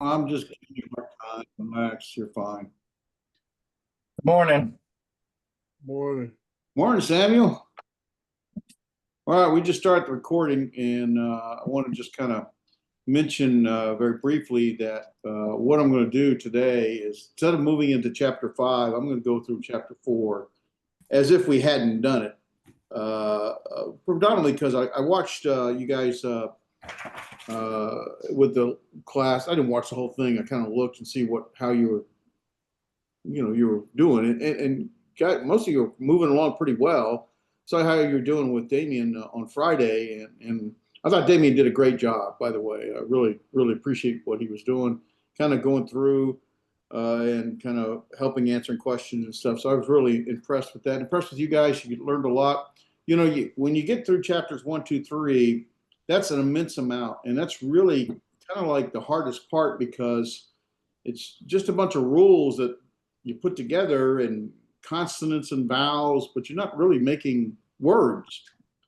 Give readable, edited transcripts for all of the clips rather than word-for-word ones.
I'm just giving you my time. Relax, you're fine. Morning. Morning. Morning, Samuel. All right, we just started the recording, and I want to just kind of mention very briefly that what I'm going to do today is instead of moving into chapter five, I'm going to go through chapter four as if we hadn't done it. Predominantly because I watched you guys with the class. I didn't watch the whole thing. I kind of looked and see how you were doing it, and got most of you are moving along pretty well. Saw how you're doing with Damien on Friday, and I thought Damien did a great job. By the way, I really appreciate what he was doing, kind of going through and kind of helping answering questions and stuff. So I was really impressed with that. Impressed with you guys. You learned a lot. When you get through chapters one, two, three, that's an immense amount, and that's really kind of like the hardest part because it's just a bunch of rules that you put together and consonants and vowels, but you're not really making words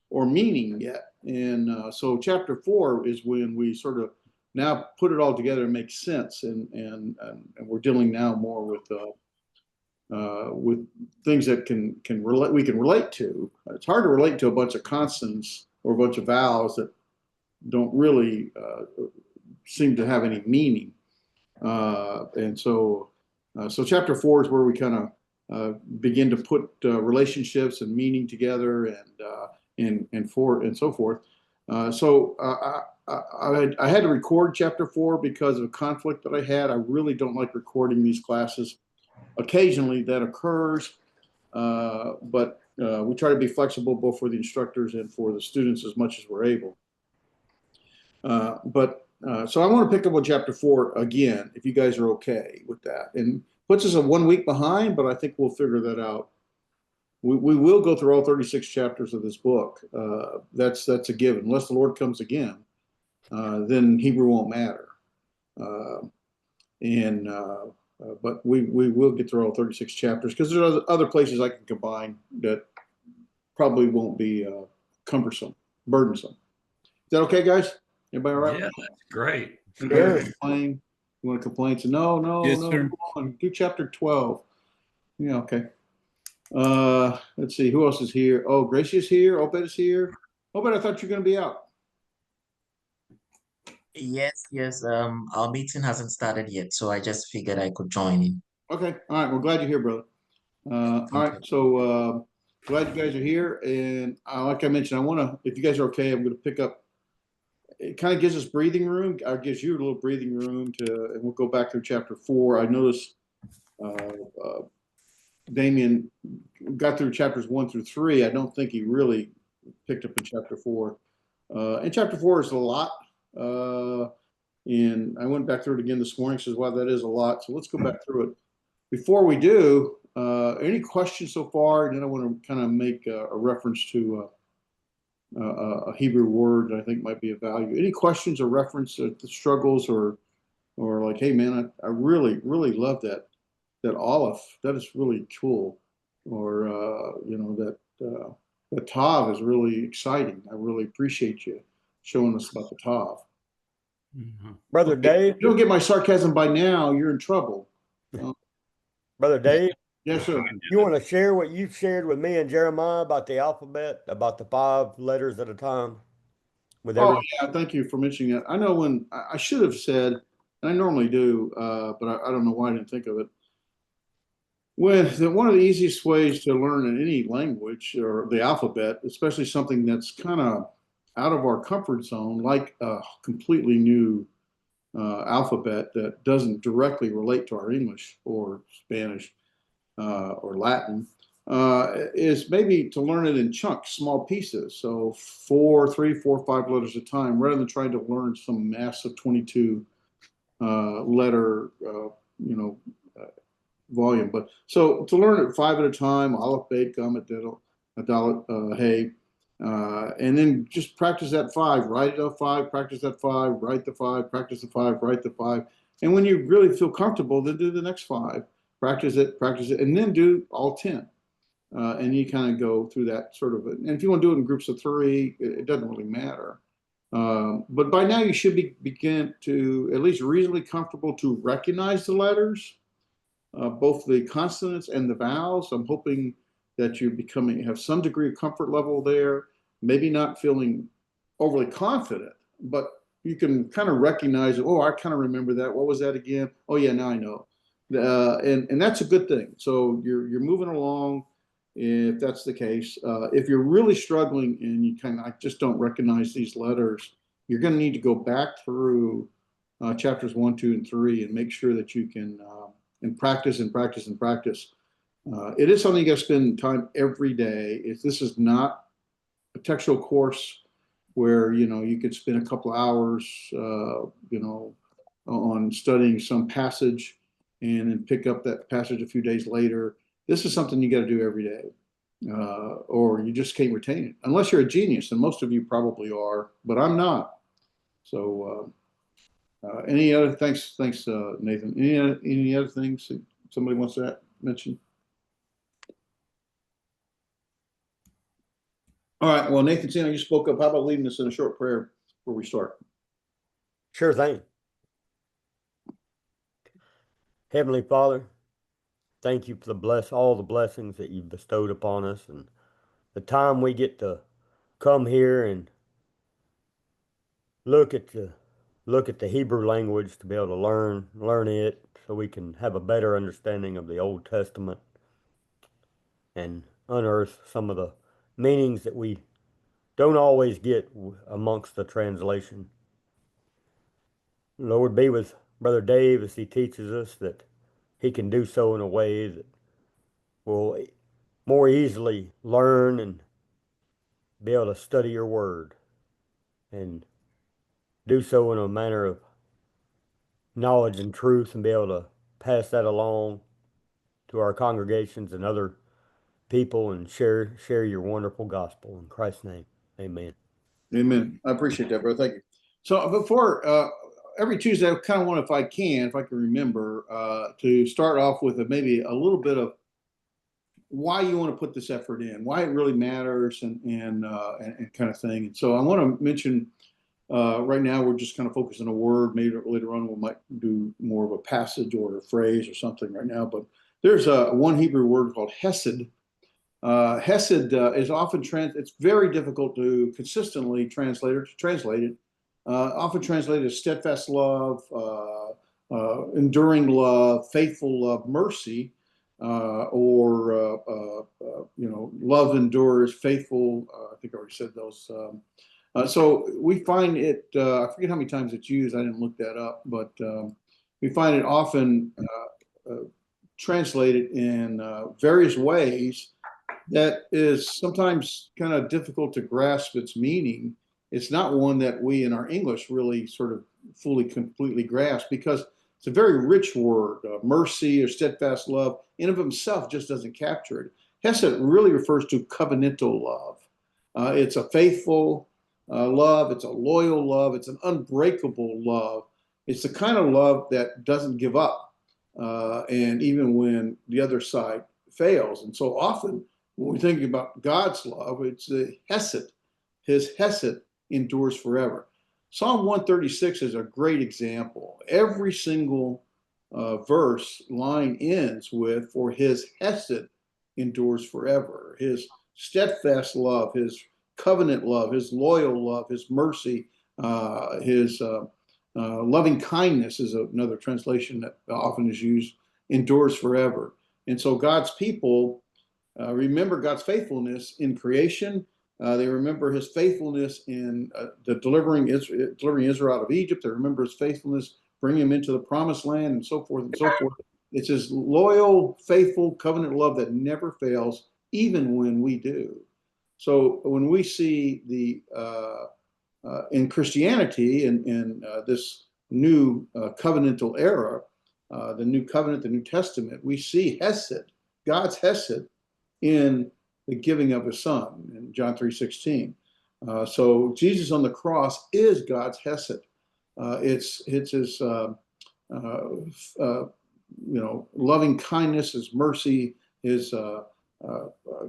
or meaning yet. And so chapter four is when we sort of now put it all together and make sense. And we're dealing now more with things that we can relate to. It's hard to relate to a bunch of consonants or a bunch of vowels that don't really seem to have any meaning. So chapter four is where we kind of begin to put relationships and meaning together and so forth. I had to record chapter four because of a conflict that I had. I really don't like recording these classes. Occasionally that occurs, but we try to be flexible both for the instructors and for the students as much as we're able. So I want to pick up on chapter four again, if you guys are okay with that. And puts us a 1 week behind, but I think we'll figure that out. We will go through all 36 chapters of this book. That's a given. Unless the Lord comes again, then Hebrew won't matter. But we will get through all 36 chapters because there's other places I can combine that probably won't be burdensome. Is that okay, guys? Everybody all right? Yeah, that's great. Complain? You want to complain? So no, Yes, no. sir. Come on, do chapter 12. Yeah, okay. Let's see. Who else is here? Oh, Gracie's here. Obed is here. Obed, I thought you were going to be out. Yes. Our meeting hasn't started yet, so I just figured I could join in. Okay. All right. We're glad you're here, brother. All right. So glad you guys are here. And like I mentioned, if you guys are okay, I'm going to pick up. It kind of gives us breathing room. Or gives you a little breathing room and we'll go back through chapter four. I noticed Damien got through chapters 1 through 3. I don't think he really picked up in chapter 4. And chapter 4 is a lot. And I went back through it again this morning. Says, wow, that is a lot. So let's go back through it. Before we do, any questions so far? And then I want to kind of make a reference to a Hebrew word that I think might be of value. Any questions or reference to the struggles or like, hey man, I really love that Aleph. That is really cool. Or that Tav is really exciting. I really appreciate you showing us about the Tav. Brother Dave. If you don't get my sarcasm by now, you're in trouble. Brother Dave, Yes, sir. you want to share what you've shared with me and Jeremiah about the alphabet, about the 5 letters at a time? Oh, yeah. Thank you for mentioning that. I know when I should have said, and I normally do, but I don't know why I didn't think of it. One of the easiest ways to learn in any language or the alphabet, especially something that's kind of out of our comfort zone, like a completely new alphabet that doesn't directly relate to our English or Spanish or Latin, is maybe to learn it in chunks, small pieces. So 3, 4, 5 letters at a time, rather than trying to learn some massive 22 letter, volume. But so to learn it 5 at a time, Aleph, Bet, Gum, Dalet, Hey, and then just practice that 5, write it up 5, practice that 5, write the 5, practice the 5, write the 5. And when you really feel comfortable, then do the next 5, practice it, and then do all 10. And you kind of go through that sort of, and if you want to do it in groups of 3, it doesn't really matter. But by now you should begin to at least reasonably comfortable to recognize the letters, both the consonants and the vowels. I'm hoping that you have some degree of comfort level there, maybe not feeling overly confident, but you can kind of recognize, oh, I kind of remember that. What was that again? Oh yeah, now I know. And that's a good thing. So you're moving along if that's the case. If you're really struggling and you kind of, I just don't recognize these letters, you're going to need to go back through chapters 1, 2, and 3 and make sure that you can and practice and practice and practice. It is something you got to spend time every day. This is not a textual course where you could spend a couple of hours on studying some passage and then pick up that passage a few days later. This is something you got to do every day, or you just can't retain it unless you're a genius, and most of you probably are, but I'm not. So any other thanks Nathan, any other things that somebody wants to mention? All right, well, Nathan, you spoke up. How about leading us in a short prayer before we start? Sure thing. Heavenly Father, thank you for all the blessings that you've bestowed upon us and the time we get to come here and look at the Hebrew language to be able to learn it so we can have a better understanding of the Old Testament and unearth some of the meanings that we don't always get amongst the translation. Lord, be with Brother Dave as he teaches us, that he can do so in a way that will more easily learn and be able to study your word and do so in a manner of knowledge and truth, and be able to pass that along to our congregations and other people and share your wonderful gospel. In Christ's name, amen. Amen. I appreciate that, brother. Thank you. So before every Tuesday, I kind of want, if I can remember, to start off with maybe a little bit of why you want to put this effort in, why it really matters, and kind of thing. And so I want to mention right now we're just kind of focused on a word. Maybe later on we might do more of a passage or a phrase or something right now. But there's one Hebrew word called hesed. Hesed is often it's very difficult to consistently translate it. Often translated as steadfast love, enduring love, faithful love, mercy, or love endures, faithful. I think I already said those. So we find it. I forget how many times it's used. I didn't look that up, but we find it often translated in various ways. That is sometimes kind of difficult to grasp its meaning. It's not one that we in our English really sort of completely grasp, because it's a very rich word. Mercy or steadfast love in of himself just doesn't capture it. Hesed really refers to covenantal love. It's a faithful love. It's a loyal love. It's an unbreakable love. It's the kind of love that doesn't give up, and even when the other side fails. And so often, when we think about God's love, it's the hesed. His hesed endures forever. Psalm 136 is a great example. Every single line ends with, for his hesed endures forever. His steadfast love, his covenant love, his loyal love, his mercy, his loving kindness is another translation that often is used, endures forever. And so God's people remember God's faithfulness in creation. They remember his faithfulness in delivering Israel out of Egypt. They remember his faithfulness bringing him into the promised land, and so forth and so forth. It's his loyal, faithful, covenant love that never fails, even when we do. So when we see in Christianity, in this new covenantal era, the new covenant, the New Testament, we see hesed, God's hesed, in the giving of his son in John 3:16. So Jesus on the cross is God's hesed. It's his loving kindness, his mercy, his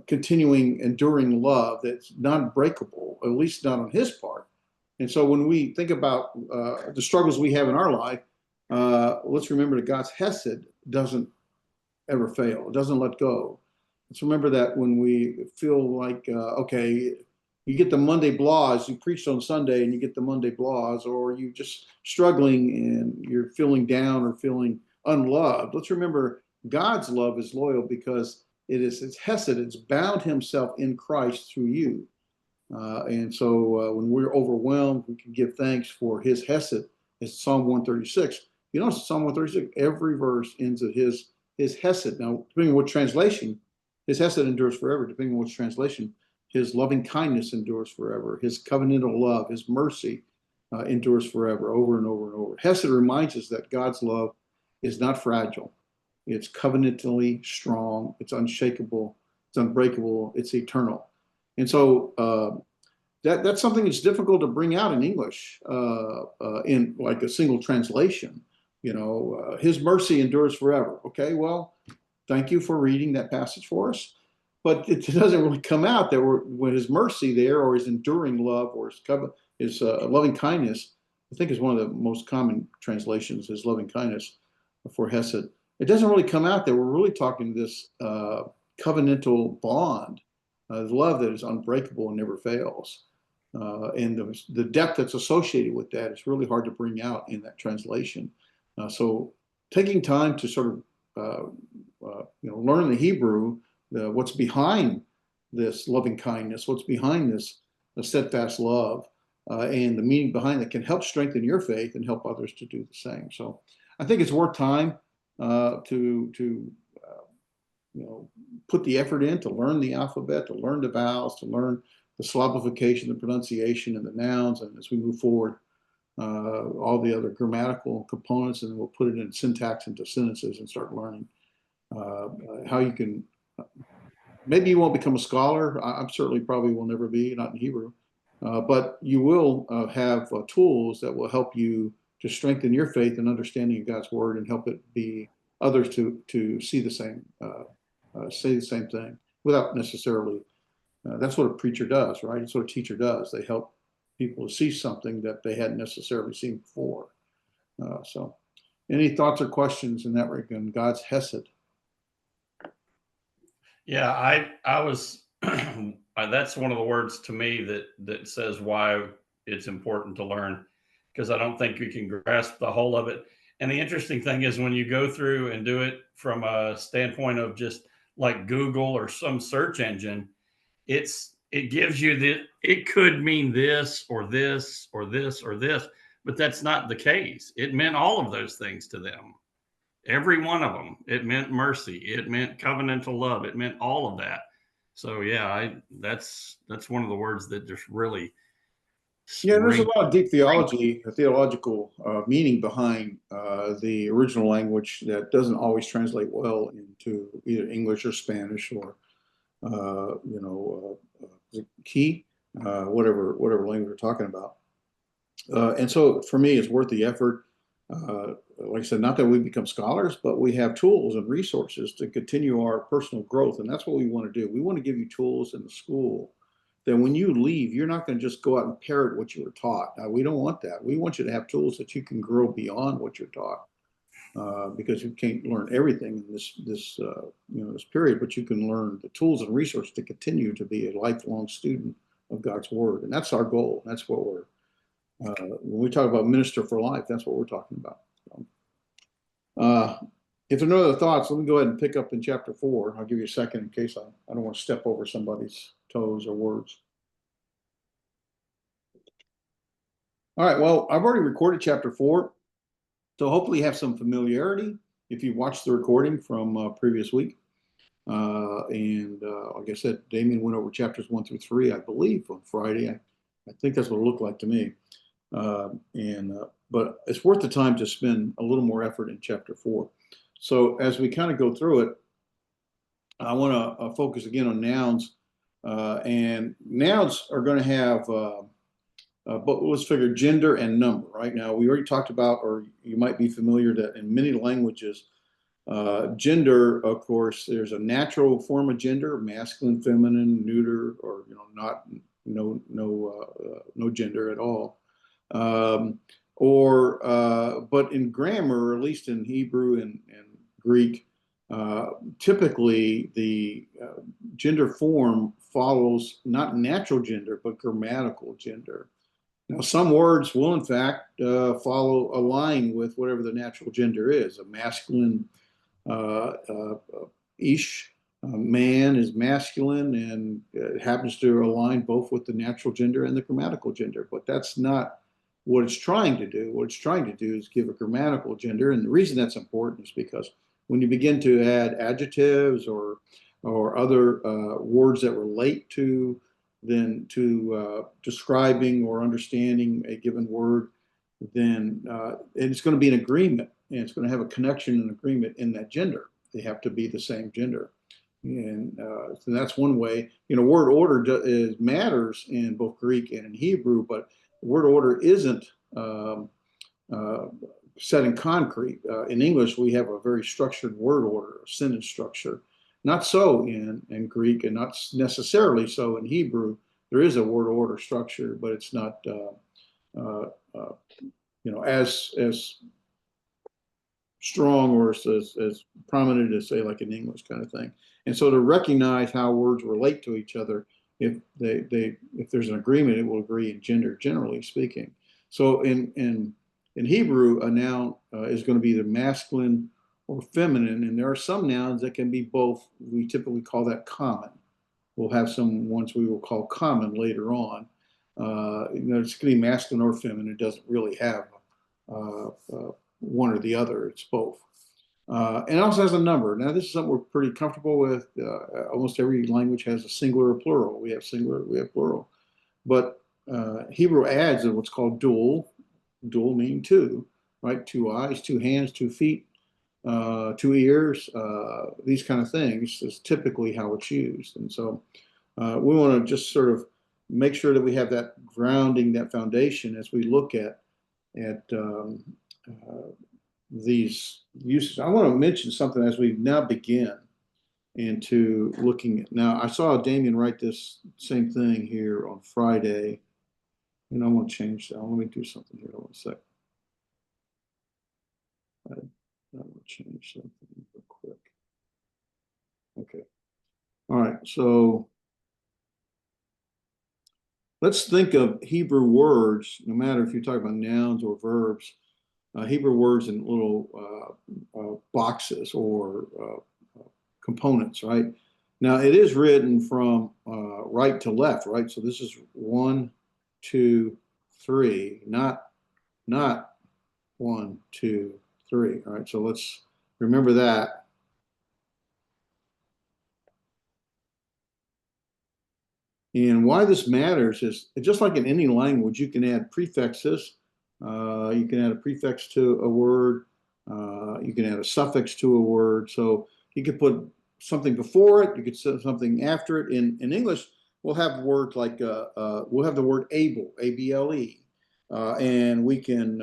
continuing, enduring love that's non-breakable, at least not on his part. And so when we think about the struggles we have in our life, let's remember that God's Hesed doesn't ever fail. It doesn't let go. Let's remember that when we feel like, okay, you get the Monday blahs, you preached on Sunday and you get the Monday blahs, or you just struggling and you're feeling down or feeling unloved. Let's remember God's love is loyal because it's Hesed. It's bound himself in Christ through you. And so when we're overwhelmed, we can give thanks for his Hesed. It's Psalm 136. You know, Psalm 136, every verse ends at his Hesed. Now, depending on what translation, his Hesed endures forever. Depending on which translation, his loving kindness endures forever. His covenantal love, his mercy endures forever, over and over and over. Hesed reminds us that God's love is not fragile. It's covenantally strong. It's unshakable. It's unbreakable. It's eternal. And so that's something that's difficult to bring out in English in like a single translation. You know, his mercy endures forever. Okay, well, thank you for reading that passage for us. But it doesn't really come out that when his mercy there, or his enduring love, or his loving kindness, I think is one of the most common translations, his loving kindness for Hesed. It doesn't really come out that we're really talking this covenantal bond, love that is unbreakable and never fails. And the depth that's associated with that is really hard to bring out in that translation. So taking time to sort of learn the Hebrew, what's behind this loving kindness, what's behind this steadfast love, and the meaning behind it can help strengthen your faith and help others to do the same. So I think it's worth time to put the effort in to learn the alphabet, to learn the vowels, to learn the syllabification, the pronunciation, and the nouns. And as we move forward, all the other grammatical components, and then we'll put it in syntax into sentences and start learning how you can. Maybe you won't become a scholar. I certainly probably will never be, not in Hebrew, but you will have tools that will help you to strengthen your faith and understanding of God's word, and help it be others to see the same, say the same thing without necessarily. That's what a preacher does, right? That's what a teacher does. They help people to see something that they hadn't necessarily seen before. So, any thoughts or questions in that regard? God's Hesed. Yeah, I was that's one of the words to me that says why it's important to learn, because I don't think you can grasp the whole of it. And the interesting thing is when you go through and do it from a standpoint of just like Google or some search engine, it gives you it could mean this or this or this or this, but that's not the case. It meant all of those things to them. Every one of them. It meant mercy. It meant covenantal love. It meant all of that. So yeah, that's one of the words that just really Yeah, there's a lot of deep theological meaning behind the original language that doesn't always translate well into either English or Spanish or key, whatever language we're talking about. And so for me, it's worth the effort. Like I said, not that we become scholars, but we have tools and resources to continue our personal growth. And that's what we want to do. We want to give you tools in the school that when you leave, you're not going to just go out and parrot what you were taught. We don't want that. We want you to have tools that you can grow beyond what you're taught, because you can't learn everything in this period, but you can learn the tools and resources to continue to be a lifelong student of God's word. And that's our goal. That's what we're when we talk about minister for life, that's what we're talking about. If there are no other thoughts, let me go ahead and pick up in chapter 4. I'll give you a second in case I don't want to step over somebody's toes or words. All right, well, I've already recorded chapter 4, so hopefully you have some familiarity if you watched the recording from previous week. Like I said, Damien went over chapters 1 through 3, I believe, on Friday. I think that's what it looked like to me. But it's worth the time to spend a little more effort in chapter 4. So as we kind of go through it, I want to focus again on nouns. And nouns are going to have, but let's figure gender and number. Right now, we already talked about, or you might be familiar that in many languages, gender, of course, there's a natural form of gender, masculine, feminine, neuter, or no gender at all. But in grammar, or at least in Hebrew and Greek, typically the gender form follows not natural gender, but grammatical gender. Now, some words will, in fact, align with whatever the natural gender is. A masculine ish, man is masculine, and it happens to align both with the natural gender and the grammatical gender. But that's not what it's trying to do. What it's trying to do is give a grammatical gender. And the reason that's important is because when you begin to add adjectives or other words that relate to describing or understanding a given word, then it's going to be an agreement, and it's going to have a connection and agreement in that gender. They have to be the same gender. And so that's one way. Word order matters in both Greek and in Hebrew, but word order isn't set in concrete. In English, we have a very structured word order, a sentence structure. Not so in Greek, and not necessarily so in Hebrew. There is a word order structure, but it's not as strong or as prominent as, say, like in English kind of thing. And so to recognize how words relate to each other, if there's an agreement, it will agree in gender, generally speaking. So in Hebrew, a noun is going to be either masculine or feminine, and there are some nouns that can be both. We typically call that common. We'll have some ones we will call common later on. It's going to be masculine or feminine. It doesn't really have one or the other. It's both. And it also has a number. Now, this is something we're pretty comfortable with. Almost every language has a singular or plural. We have singular, we have plural. But Hebrew adds what's called dual. Dual meaning two, right? 2 eyes, 2 hands, 2 feet, 2 ears. These kind of things is typically how it's used. And so we want to just sort of make sure that we have that grounding, that foundation as we look at these uses. I want to mention something as we now begin into looking at. Now, I saw Damien write this same thing here on Friday, and I want to change that. Let me do something here. Hold on a sec. I will change something real quick. Okay. All right. So let's think of Hebrew words, no matter if you're talking about nouns or verbs, Hebrew words in little boxes or components, right? Now, it is written from right to left, right? So this is 1, 2, 3, not 1, 2, 3. All right, so let's remember that. And why this matters is just like in any language, you can add prefixes. You can add a prefix to a word. You can add a suffix to a word. So you could put something before it. You could say something after it. In English, we'll have words like we'll have the word able, A-B-L-E, and we can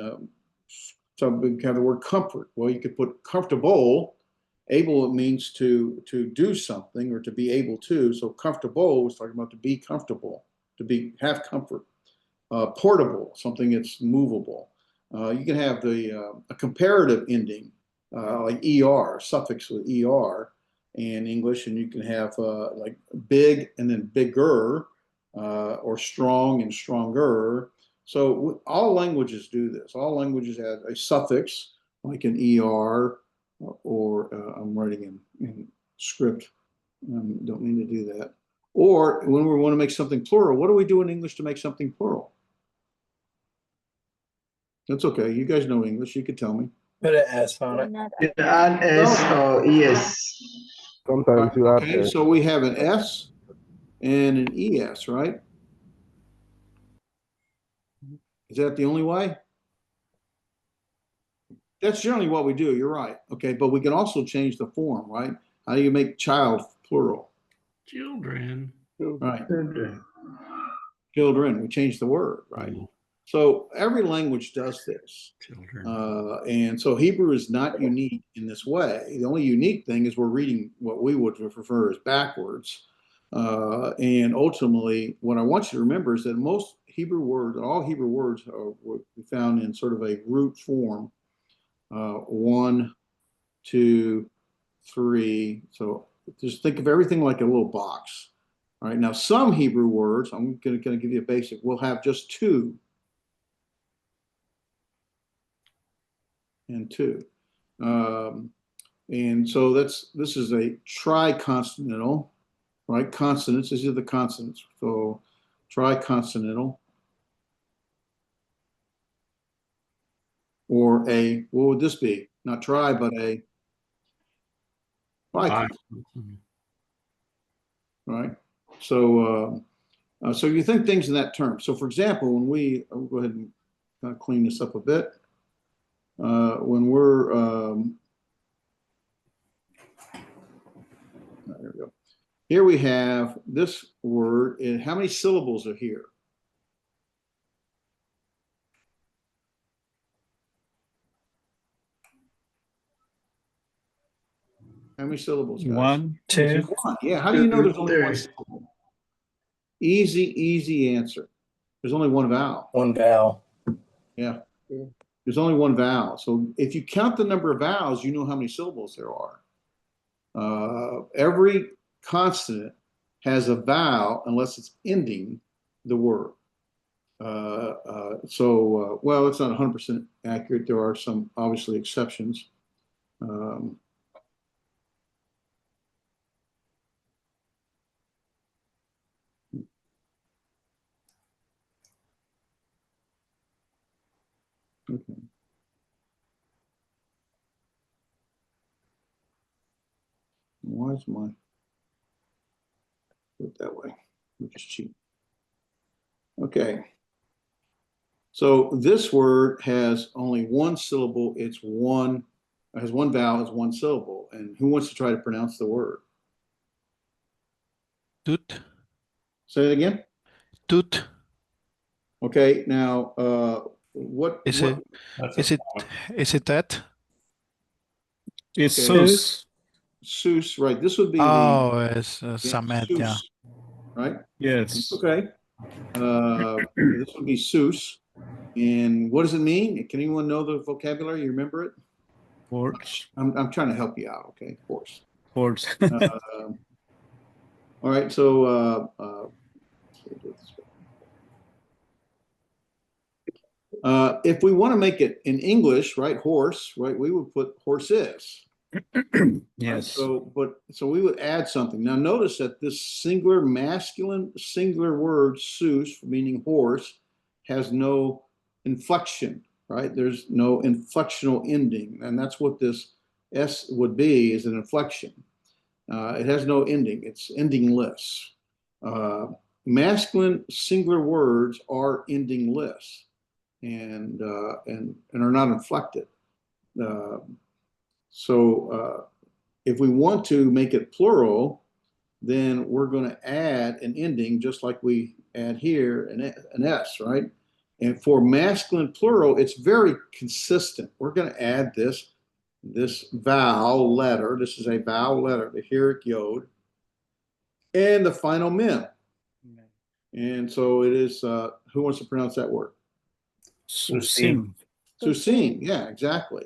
have the word comfort. Well, you could put comfortable. Able, it means to do something or to be able to. So comfortable was talking about to be comfortable, have comfort. Portable, something that's movable. You can have a comparative ending, like er, suffix with er in English, and you can have like big and then bigger, or strong and stronger. So all languages do this. All languages have a suffix, like an er, or I'm writing in script. Don't mean to do that. Or when we want to make something plural, what do we do in English to make something plural? That's okay. You guys know English. You could tell me. Put an S on it. You add S or ES. Sometimes you have Okay, to. so we have an S and an ES, right? Is that the only way? That's generally what we do. You're right. Okay, but we can also change the form, right? How do you make child plural? Children. Right. Children. Children. We change the word, right? So every language does this. Children. And so Hebrew is not unique in this way. The only unique thing is we're reading what we would refer as backwards. And ultimately, what I want you to remember is that most Hebrew words, all Hebrew words are found in sort of a root form. 1, 2, 3. So just think of everything like a little box. All right. Now, some Hebrew words, I'm going to give you a basic, will have just 2 and 2. And so this is a triconsonantal, right? Consonants, these are the consonants. So triconsonantal. Or a, what would this be? Not tri, but a biconsonant, right? So, so you think things in that term. So, for example, when I'll go ahead and kind of clean this up a bit. When we're, there we go. Here we have this word, and how many syllables are here? How many syllables, guys? 1, 2. One. Yeah, how do you know there's only one 3. syllable? Easy answer. There's only one vowel. One vowel. Yeah. There's only one vowel. So if you count the number of vowels, you know how many syllables there are. Every consonant has a vowel unless it's ending the word. Well, it's not 100% accurate. There are some obviously exceptions. Okay. Why is my put it that way? Which is cheap. Okay. So this word has only one syllable. It has one vowel, it's one syllable. And who wants to try to pronounce the word? Tut. Say it again. Tut. Okay. Now, what Is what, it? That's Is a it? Is it that? It's Okay. Seuss. Seuss, right? This would be Oh, it's yeah, Samet. Yeah. Seuss, right? Yes. Okay. This would be Seuss. And what does it mean? Can anyone know the vocabulary? You remember it? Horse. I'm trying to help you out. Okay, of course. Horse. All right. So if we want to make it in English, right? Horse, right? We would put horses. Right? Yes. So we would add something. Now notice that this singular masculine singular word Seuss, meaning horse, has no inflection, right? There's no inflectional ending, and that's what this S would be, is an inflection. It has no ending. It's endingless. Masculine singular words are endingless and are not inflected. So if we want to make it plural, then we're going to add an ending just like we add here an S, right? And for masculine plural, it's very consistent. We're going to add this vowel letter. This is a vowel letter, the Heroic Yod, and the final mem. And so it is, who wants to pronounce that word? Susim. Susim, yeah, exactly.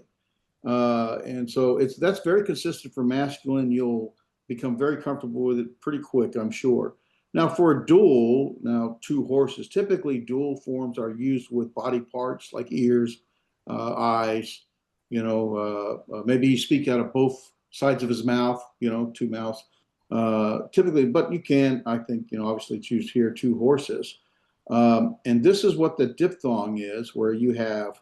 And so that's very consistent for masculine. You'll become very comfortable with it pretty quick, I'm sure. Now for a dual, two horses, typically dual forms are used with body parts like ears, eyes, maybe you speak out of both sides of his mouth, two mouths. Typically, but you can, I think, obviously choose here 2 horses. And this is what the diphthong is, where you have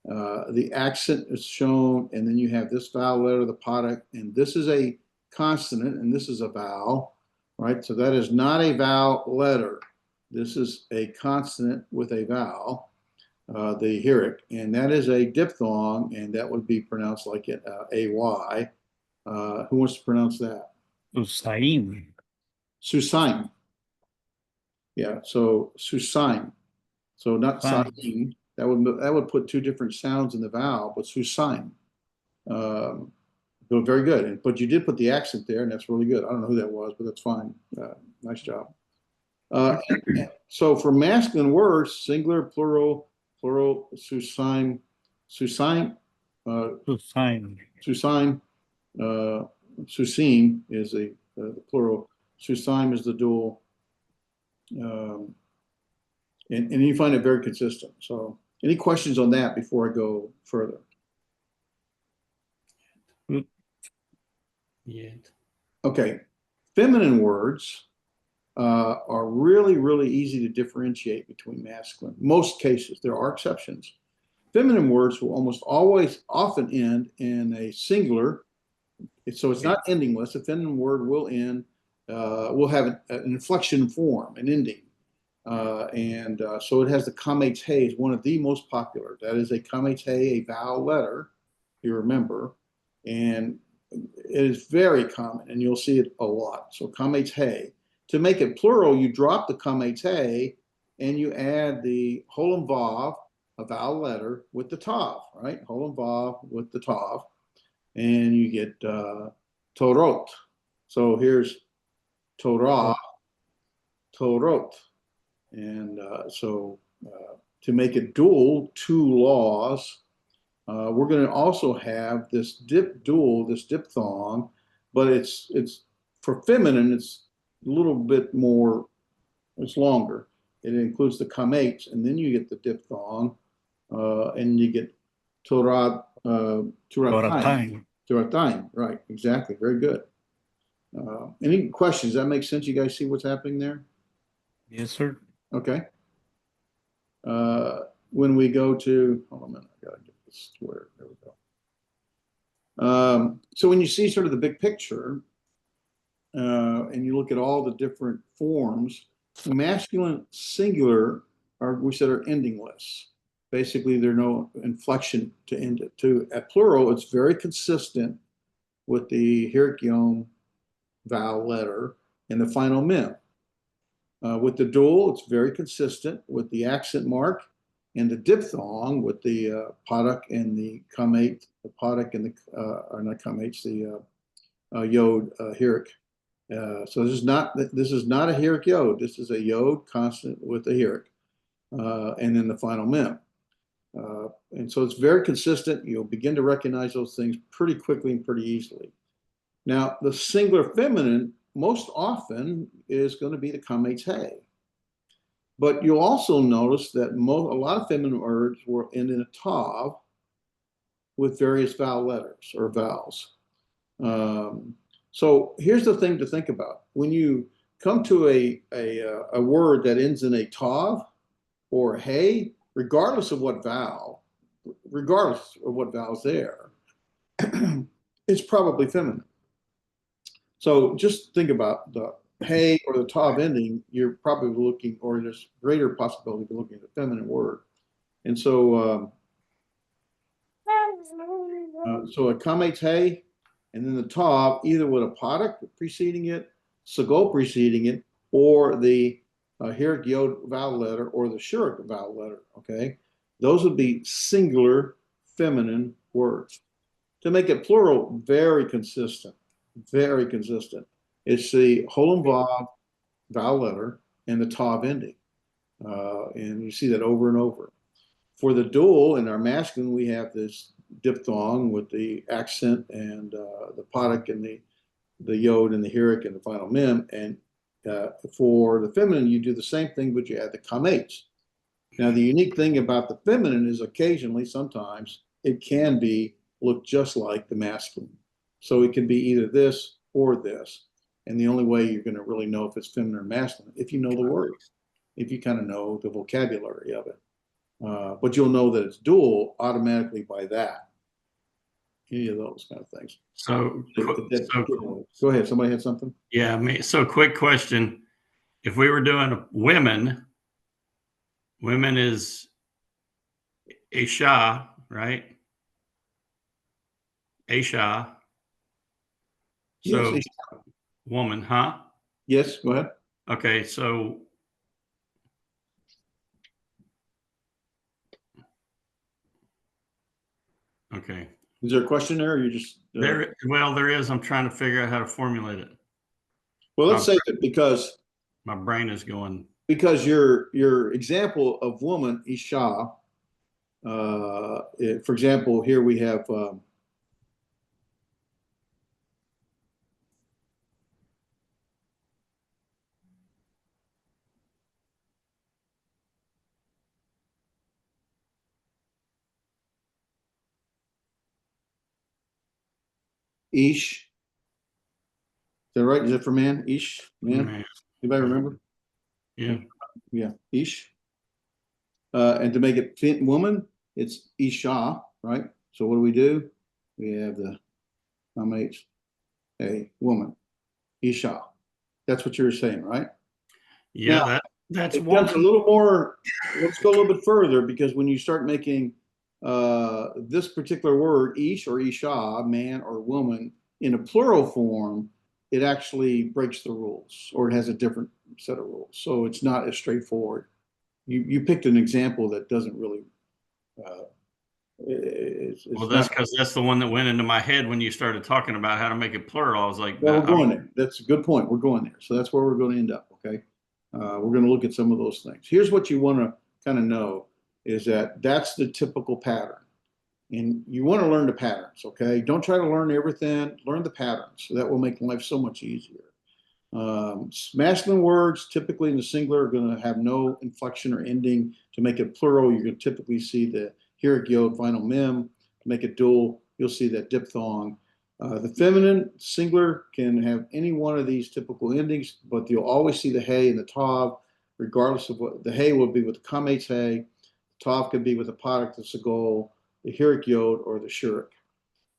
the accent is shown, and then you have this vowel letter, the product, and this is a consonant, and this is a vowel, right? So that is not a vowel letter. This is a consonant with a vowel, the Heroic, and that is a diphthong, and that would be pronounced like it, AY. Who wants to pronounce that? Susaim. Susaim. Yeah, so Susaim. So not Fine. Saim. That would put 2 different sounds in the vowel, but Susaim. Very good. But you did put the accent there, and that's really good. I don't know who that was, but that's fine. Nice job. So for masculine words, singular, plural, susime, To sign. susime, susim is the plural, susime is the dual, and you find it very consistent. So, any questions on that before I go further? Yeah. Okay, feminine words are really, really easy to differentiate between masculine. Most cases, there are exceptions. Feminine words will almost always often end in a singular, so it's not endingless. A feminine word will end, will have an inflection form, an ending. So it has the Kamates Hey is one of the most popular. That is a Kamates Hey, a vowel letter, you remember, and it is very common, and you'll see it a lot. So Kamates Hey. To make it plural, you drop the Kamates Hey, and you add the Holem Vav, a vowel letter, with the Tav, right? Holem Vav with the Tav, and you get Torot. So here's Torah, Torot. And to make it dual, two laws, we're going to also have this dual, this diphthong, but it's for feminine, it's a little bit more, it's longer. It includes the kamates, and then you get the diphthong, and you get Torah, Time. Toratime, right, exactly, very good. Any questions? Does that make sense? You guys see what's happening there? Yes, sir. Okay. When we go to, hold on a minute, I gotta get this square. There we go. So when you see sort of the big picture, and you look at all the different forms, masculine singular we said are endingless. Basically, there's no inflection to end it. At plural, it's very consistent with the Hirkyom vowel letter and the final mem. With the dual, it's very consistent with the accent mark and the diphthong with the padak and the kamate, the padak and the, or not kamates, the yod hirik. So this is not a hirik yod. This is a yod consonant with a hirik, and then the final mem. And so it's very consistent. You'll begin to recognize those things pretty quickly and pretty easily. Now, the singular feminine most often is going to be the Kamates Hey. But you'll also notice that a lot of feminine words will end in a tav with various vowel letters or vowels. So here's the thing to think about. When you come to a word that ends in a tav or a hey, regardless of what vowel is there, it's probably feminine. So just think about the hey or the tav ending, you're probably looking, or there's greater possibility of looking at a feminine word. And so, so a kamates hey, and then the tav, either with a padak preceding it, sagol preceding it, or the hirik yod vowel letter, or the shurik vowel letter, okay? Those would be singular feminine words. To make it plural, very consistent. Very consistent. It's the Holem Vav vowel letter and the Tav ending. And you see that over and over. For the dual, in our masculine, we have this diphthong with the accent and the padak and the yod and the hirik and the final mem. And for the feminine, you do the same thing, but you add the kamates. Now, the unique thing about the feminine is occasionally, sometimes, it can look just like the masculine. So it can be either this or this. And the only way you're going to really know if it's feminine or masculine, if you know the words, if you kind of know the vocabulary of it. But you'll know that it's dual automatically by that. Any of those kind of things. So Go ahead. Somebody had something? Yeah, so quick question. If we were doing women is Isha, right? Isha. So Yes. woman, huh? Yes, go ahead. Okay, so okay. Is there a question there, or you just There is. I'm trying to figure out how to formulate it. Well, let's say that because My brain is going. Because your example of woman, Isha, for example, here we have Ish. Is that right? Is that for man? Ish, man? Man. Anybody remember? Yeah. Yeah, Ish. And to make it woman, it's Isha, right? So what do? We have the nominates a woman, Isha. That's what you were saying, right? Yeah, Now, that's it gets a woman. little more, let's go a little bit further, because when you start making this particular word, Ish or Isha, man or woman, in a plural form, it actually breaks the rules, or it has a different set of rules. So it's not as straightforward. You picked an example that doesn't really, it's Well, that's not. because that's the one that went into my head when you started talking about how to make it plural. I was like, Well, we're going there. That's a good point. We're going there. So that's where we're going to end up. Okay. We're going to look at some of those things. Here's what you want to kind of know is that that's the typical pattern. And you want to learn the patterns. Okay. Don't try to learn everything. Learn the patterns. So that will make life so much easier. Masculine words, typically in the singular, are going to have no inflection or ending. To make it plural, you're going to typically see the heroic yod, final mem. To make it dual, you'll see that diphthong. The feminine singular can have any one of these typical endings, but you'll always see the hey and the tav, regardless of what the hey will be with the kamates hey, the tav could be with the product, the sagol, the heroic yod, or the shurik.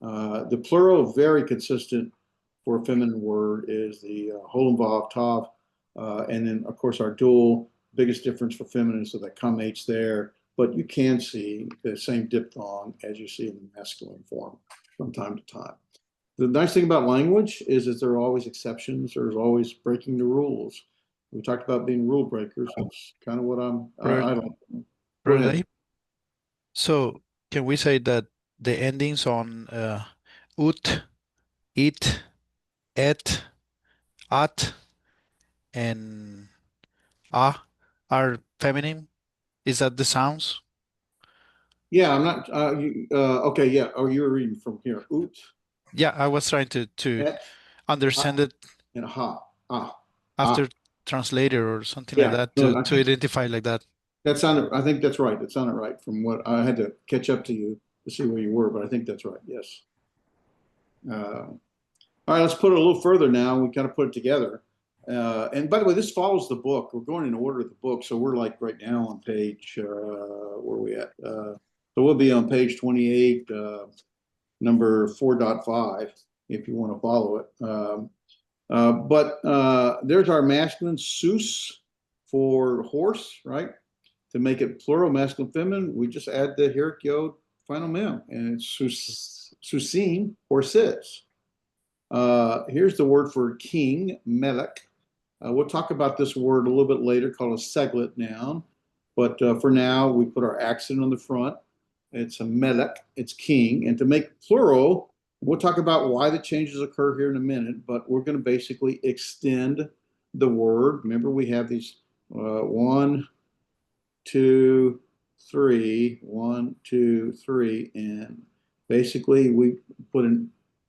The plural, very consistent for a feminine word, is the whole involved tav, and then of course our dual. Biggest difference for feminine is that kamates there, but you can see the same diphthong as you see in the masculine form from time to time. The nice thing about language is that there are always exceptions. There's always breaking the rules. We talked about being rule breakers. That's kind of what I don't. Go ahead. Dave? So can we say that the endings on ut, it, et, at, and ah are feminine? Is that the sounds? Yeah, I'm not. Okay, yeah. Oh, you were reading from here. Oot, Yeah, I was trying to et, understand it and ha. Ah. after translator or something like Yeah. that No, I to think identify like that. that sounded. I think that's right. That sounded right from what I had to catch up to you to see where you were, but I think that's right. Yes. All right, let's put it a little further now. We kind of put it together. And by the way, this follows the book. We're going in order of the book. So we're like right now on page, where are we at? So we'll be on page 28, number 4.5, if you want to follow it. But there's our masculine, sus, for horse, right? To make it plural, masculine, feminine, we just add the heroic yod, final mem, and it's susim, horses. Here's the word for king, melech. We'll talk about this word a little bit later, called a seglet noun. But for now, we put our accent on the front. It's a melech, it's king. And to make plural, we'll talk about why the changes occur here in a minute, but we're going to basically extend the word. Remember, we have these 1, 2, 3, 1, 2, 3, and basically we put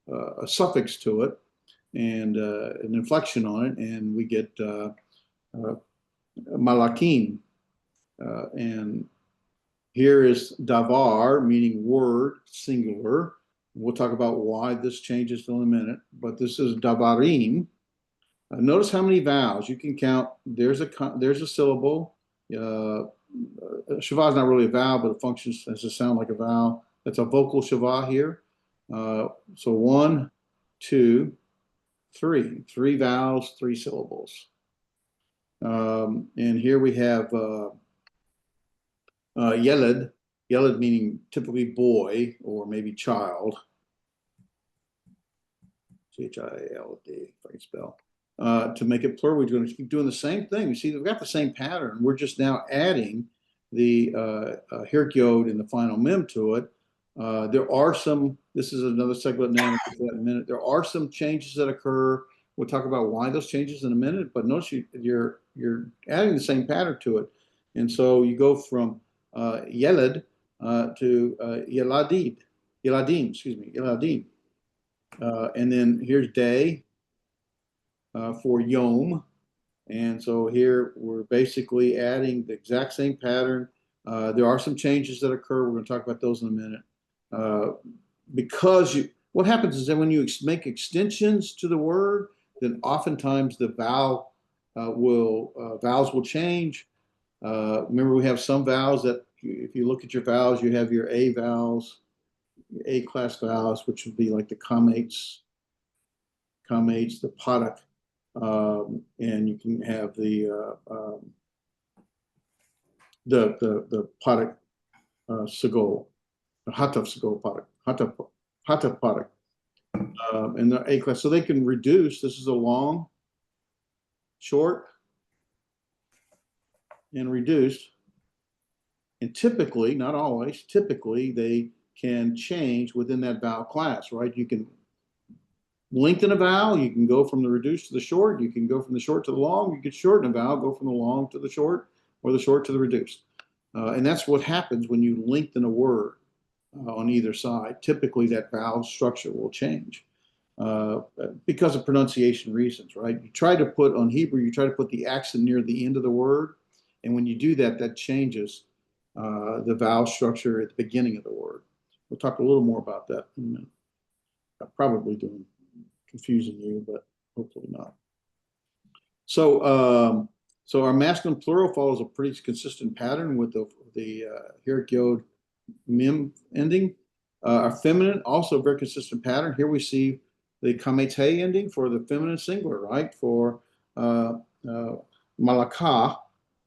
a suffix to it and an inflection on it, and we get malakim. And here is davar, meaning word, singular. We'll talk about why this changes in a minute, but this is davarim. Notice how many vowels you can count. There's a syllable. Shavah is not really a vowel, but it functions as a sound like a vowel. That's a vocal shavah here. So 1, 2, 3. 3 vowels, 3 syllables. And here we have yeled. Yeled meaning typically boy or maybe child. Child, if I can spell. To make it plural, we're going to keep doing the same thing. You see, we've got the same pattern. We're just now adding the heroic yod and the final mem to it. There are some, this is another segment now in a minute. There are some changes that occur We'll talk about why those changes in a minute, but notice you're adding the same pattern to it. And so you go from Yeled to Yeladim, Yeladim. And then here's day for Yom. And so here we're basically adding the exact same pattern. There are some changes that occur. We're going to talk about those in a minute. Because what happens is that when you make extensions to the word, then oftentimes the vowels will change. Remember, we have some vowels that, if you look at your vowels, you have your A vowels, your A class vowels, which would be like the comates, the padak, and you can have the padak sagol, the hataf sagol padak, hataf padak, and the A class. So they can reduce. This is a long, short, and reduced. And typically, not always, typically they can change within that vowel class, right? You can lengthen a vowel, you can go from the reduced to the short, you can go from the short to the long, you can shorten a vowel, go from the long to the short, or the short to the reduced. And that's what happens when you lengthen a word on either side. Typically that vowel structure will change because of pronunciation reasons, right? You try to put, on Hebrew, you try to put the accent near the end of the word, and when you do that, that changes the vowel structure at the beginning of the word. We'll talk a little more about that in a minute. I'm probably confusing you, but hopefully not. So, so our masculine plural follows a pretty consistent pattern with the hieroc yod mem ending. Our feminine, also a very consistent pattern. Here we see the kamet he ending for the feminine singular, right? For malakah,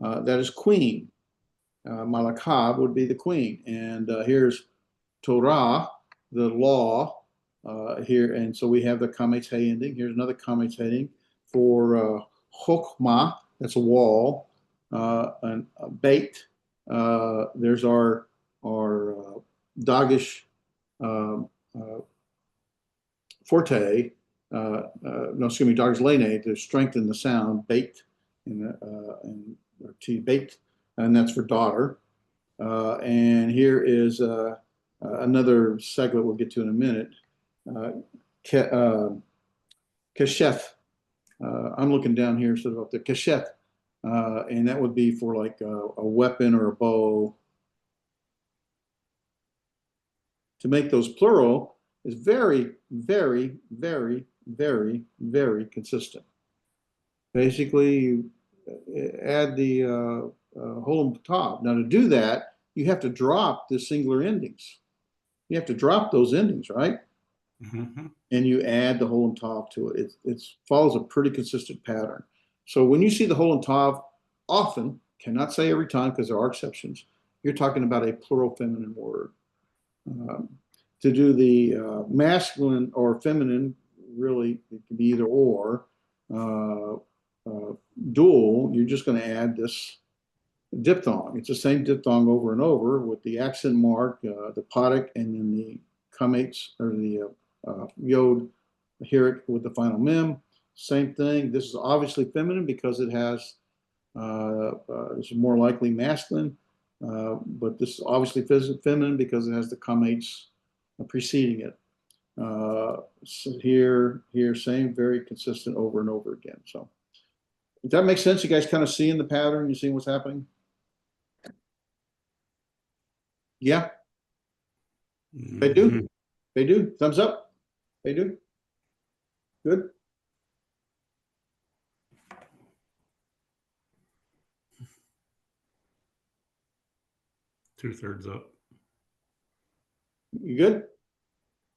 that is queen. Malakah would be the queen. And here's Torah, the law, here. And so we have the kamet he ending. Here's another kamet he ending for chokmah, that's a wall, and bait. There's our dagish forte, no, excuse me, dagish lene, to strengthen the sound, bait, and T bait, and that's for daughter. And here is another segment we'll get to in a minute. Keshef. I'm looking down here, sort of up there. Keshef. And that would be for like a weapon or a bow. To make those plural is very, very, very, very, very consistent. Basically, you add the holem tav. Now, to do that, you have to drop the singular endings. You have to drop those endings, right? Mm-hmm. And you add the holem tav to it. It follows a pretty consistent pattern. So when you see the holem tav, often, cannot say every time because there are exceptions, you're talking about a plural feminine word. To do the masculine or feminine, really, it can be either or. Dual, you're just going to add this diphthong. It's the same diphthong over and over with the accent mark, the padak, and then the comates, or the yod hieroc with the final mem. Same thing. This is obviously feminine because it has, it's more likely masculine, but this is obviously feminine because it has the comates preceding it. So here, same, very consistent over and over again. So if that makes sense, you guys kind of seeing the pattern, you seeing what's happening? Yeah, they do. They do. Thumbs up. They do. Good. Two-thirds up. You good?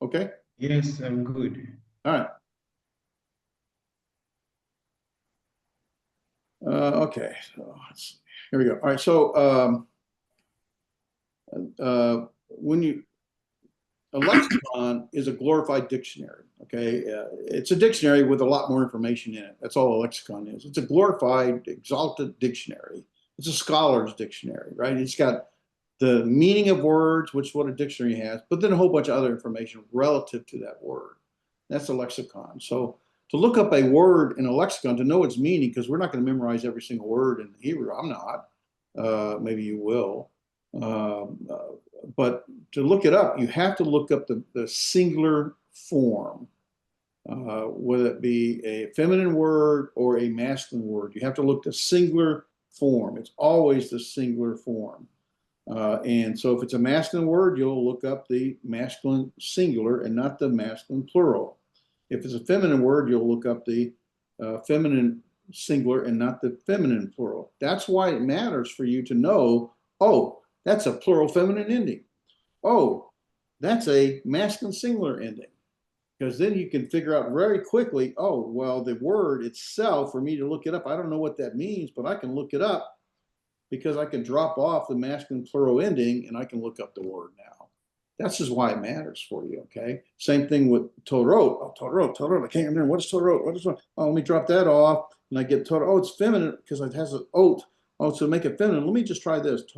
Okay. Yes, I'm good. All right. Okay. So here we go. All right. So a lexicon is a glorified dictionary. Okay. It's a dictionary with a lot more information in it. That's all a lexicon is. It's a glorified, exalted dictionary. It's a scholar's dictionary, right? It's got the meaning of words, which is what a dictionary has, but then a whole bunch of other information relative to that word. That's a lexicon. So to look up a word in a lexicon to know its meaning, because we're not going to memorize every single word in Hebrew. I'm not. Maybe you will. But to look it up, you have to look up the singular form, whether it be a feminine word or a masculine word. You have to look the singular form. It's always the singular form. And so if it's a masculine word, you'll look up the masculine singular and not the masculine plural. If it's a feminine word, you'll look up the feminine singular and not the feminine plural. That's why it matters for you to know, oh, that's a plural feminine ending. Oh, that's a masculine singular ending. Because then you can figure out very quickly, oh, well, the word itself, for me to look it up, I don't know what that means, but I can look it up because I can drop off the masculine plural ending and I can look up the word now. That's just why it matters for you, okay? Same thing with Torot. Oh, Torot, I can't remember. What is Torot? What is Torot? Oh, let me drop that off and I get Torot. Oh, it's feminine because it has an oat. Oh, so to make it feminine, let me just try this. There's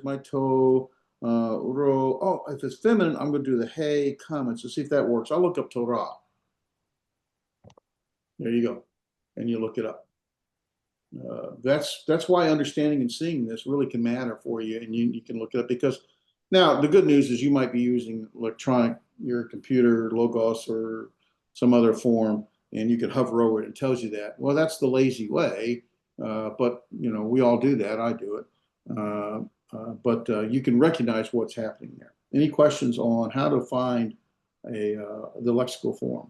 my toe. Ro. Oh, if it's feminine, I'm going to do the hey comments to see if that works. I'll look up Torah. There you go. And you look it up. That's why understanding and seeing this really can matter for you, and you can look it up. Because now the good news is you might be using your computer, Logos, or some other form, and you can hover over it and it tells you that. Well, that's the lazy way, but we all do that. I do it. But you can recognize what's happening there. Any questions on how to find the lexical form?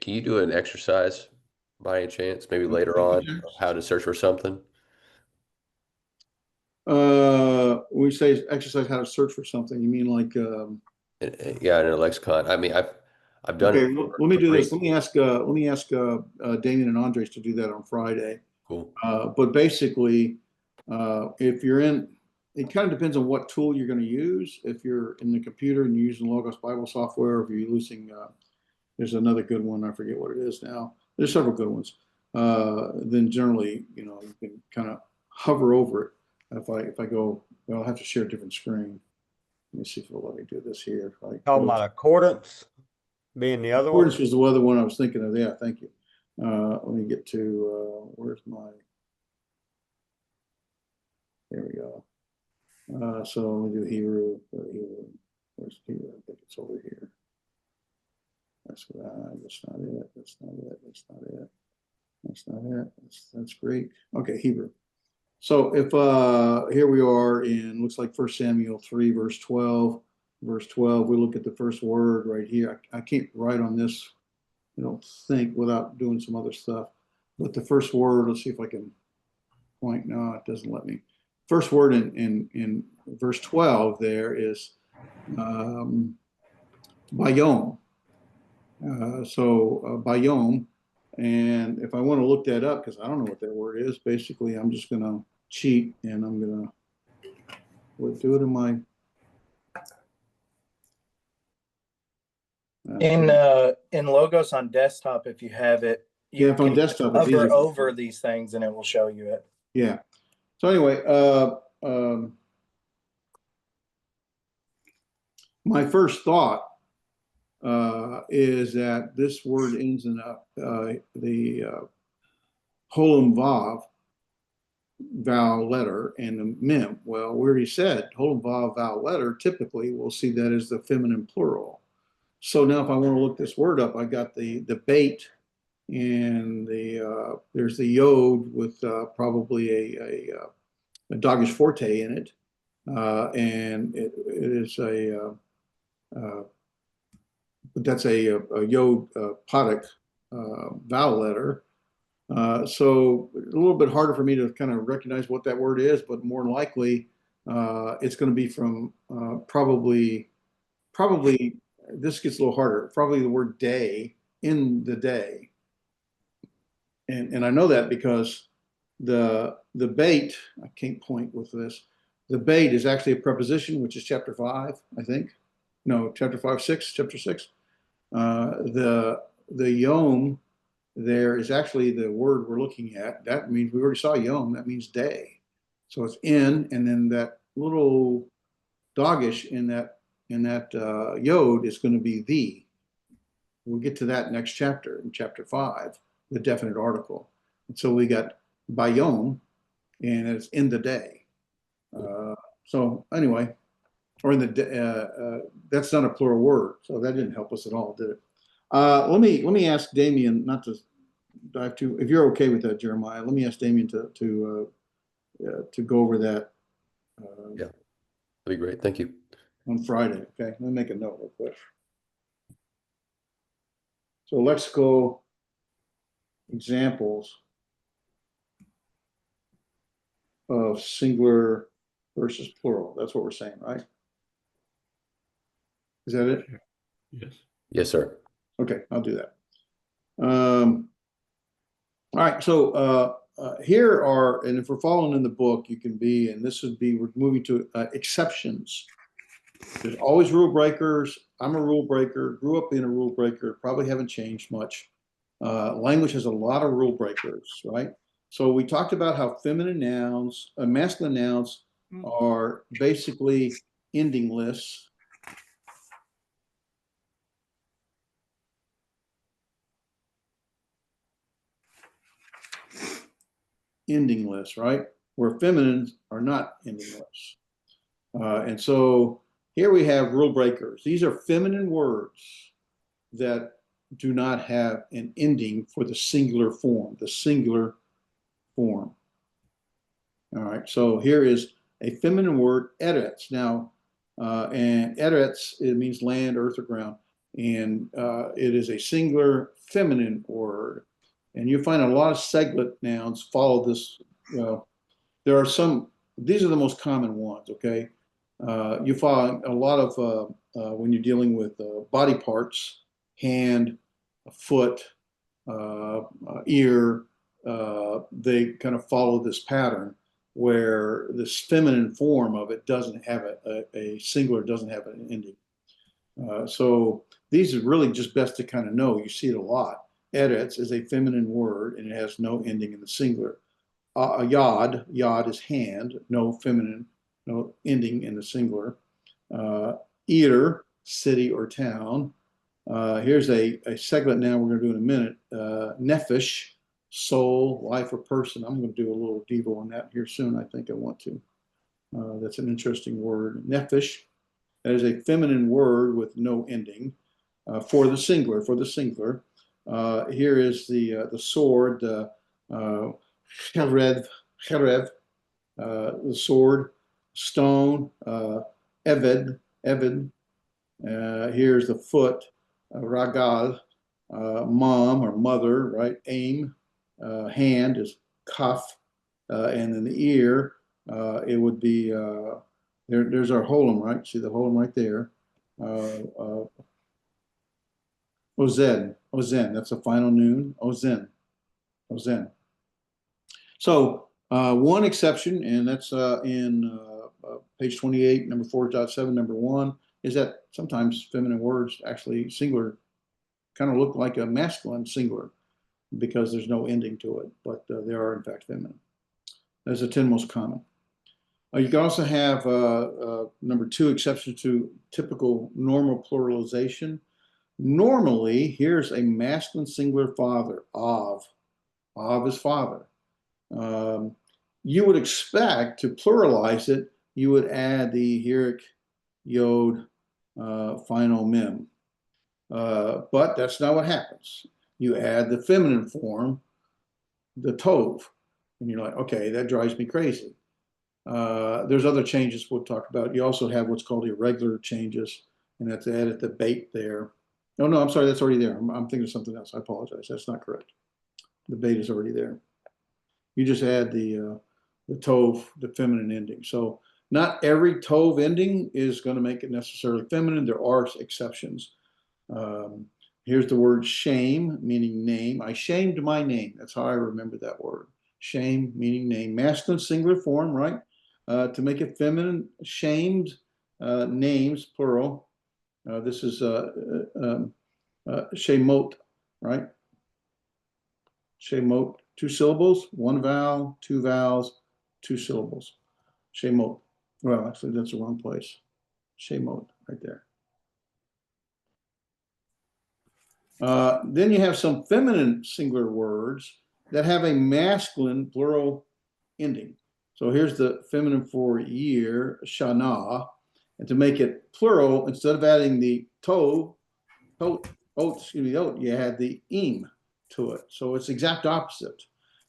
Can you do an exercise by any chance, maybe later on, of how to search for something? When we say exercise how to search for something, you mean like Yeah, in a lexicon. I mean, I've done okay, it. let me do this. Let me ask Damien and Andres to do that on Friday. Cool. But basically, if you're in, it kind of depends on what tool you're going to use. If you're in the computer and you're using Logos Bible software, if you're using, there's another good one, I forget what it is now. There's several good ones. Then generally, you can kind of hover over it. If I go, well, I'll have to share a different screen. Let me see if it'll let me do this here. Talking about accordance being the other one. Accordance was the other one I was thinking of. Yeah, thank you. Let me get to where's my. There we go. So let me do Hebrew. Where's Hebrew? I think it's over here. That's not it. That's not it. That's not it. That's not it. That's Greek. Okay, Hebrew. So if here we are in, looks like 1 Samuel 3, verse 12. Verse 12, we look at the first word right here. I can't write on this, I don't think, without doing some other stuff. But the first word, let's see if I can point. No, it doesn't let me. First word in verse 12 there is bayom. Bayom. And if I want to look that up, because I don't know what that word is, basically I'm just going to cheat and I'm going to do it in my. In Logos on desktop, if you have it, you can on desktop, hover over these things and it will show you it. Yeah. So anyway, my first thought is that this word ends in the Holem Vav vowel letter and the mem. Well, we already said Holem Vav vowel letter. Typically, we'll see that as the feminine plural. So now, if I want to look this word up, I got the bait and there's the yod with probably a dogish forte in it, and it is that's a yod potic vowel letter. So a little bit harder for me to kind of recognize what that word is, but more than likely it's going to be from probably this gets a little harder. Probably the word day, in the day, and I know that because the bait, I can't point with this. The bait is actually a preposition, which is chapter 5, I think. No, chapter 5, 6, chapter 6. The yom there is actually the word we're looking at. That means we already saw yom. That means day. So it's in, and then that little dogish in that and that yod is going to be the. We'll get to that next chapter, in chapter 5, the definite article. And so we got bayom, and it's in the day. So anyway, or in the that's not a plural word, so that didn't help us at all, did it? Let me ask Damien, not to dive too. If you're okay with that, Jeremiah, let me ask Damien to go over that. Yeah, that'd be great. Thank you. On Friday. Okay, let me make a note real quick. So let's go examples of singular versus plural. That's what we're saying, right? Is that it? Yes. Yes, sir. Okay, I'll do that. All right, so here are, and if we're following in the book, you can be, and this would be, we're moving to exceptions. There's always rule breakers. I'm a rule breaker, grew up being a rule breaker, probably haven't changed much. Language has a lot of rule breakers, right? So we talked about how feminine nouns, masculine nouns are basically endingless. Endingless, right? Where feminines are not endingless. And so here we have rule breakers. These are feminine words that do not have an ending for the singular form, All right, so here is a feminine word, eretz. Now, and eretz, it means land, earth, or ground. And it is a singular feminine word. And you find a lot of seglet nouns follow this. Well, there are some, these are the most common ones, okay? You find a lot of, when you're dealing with body parts, hand, foot, ear, they kind of follow this pattern where this feminine form of it doesn't have a singular, doesn't have an ending. So these are really just best to kind of know. You see it a lot. Eretz is a feminine word and it has no ending in the singular. Yod is hand, no feminine, no ending in the singular. Eater, city or town. Here's a segment now we're going to do in a minute. Nephesh, soul, life, or person. I'm going to do a little devo on that here soon. I think I want to. That's an interesting word. Nephesh. That is a feminine word with no ending for the singular. Here is the sword, cherev, the sword, stone, eved. Here's the foot, ragal, mom or mother, right? Aim, hand is kaf, and then the ear, it would be, there's our holem, right? See the holem right there. Ozen, that's a final noon, ozen. So one exception, and that's in page 28, number 4.7, number 1, is that sometimes feminine words actually singular kind of look like a masculine singular because there's no ending to it, but they are in fact feminine. That's the 10 most common. You can also have number 2, exception to typical normal pluralization. Normally, here's a masculine singular father, Av. Av is father. You would expect to pluralize it, you would add the heric yod final mem. But that's not what happens. You add the feminine form, the tov, and you're like, okay, that drives me crazy. There's other changes we'll talk about. You also have what's called irregular changes, and that's added the bait there. Oh, no, I'm sorry, that's already there. I'm thinking of something else. I apologize. That's not correct. The bait is already there. You just add the tov, the feminine ending. So not every tov ending is going to make it necessarily feminine. There are exceptions. Here's the word shame, meaning name. I shamed my name. That's how I remember that word. Shame, meaning name. Masculine singular form, right? To make it feminine, shamed names, plural. This is shemot, right? Shemot, 2 syllables, 1 vowel, 2 vowels, 2 syllables. Shemot. Well, actually, that's the wrong place. Shemot, right there. Then you have some feminine singular words that have a masculine plural ending. So here's the feminine for year, shana. And to make it plural, instead of adding the you had the im to it. So it's exact opposite.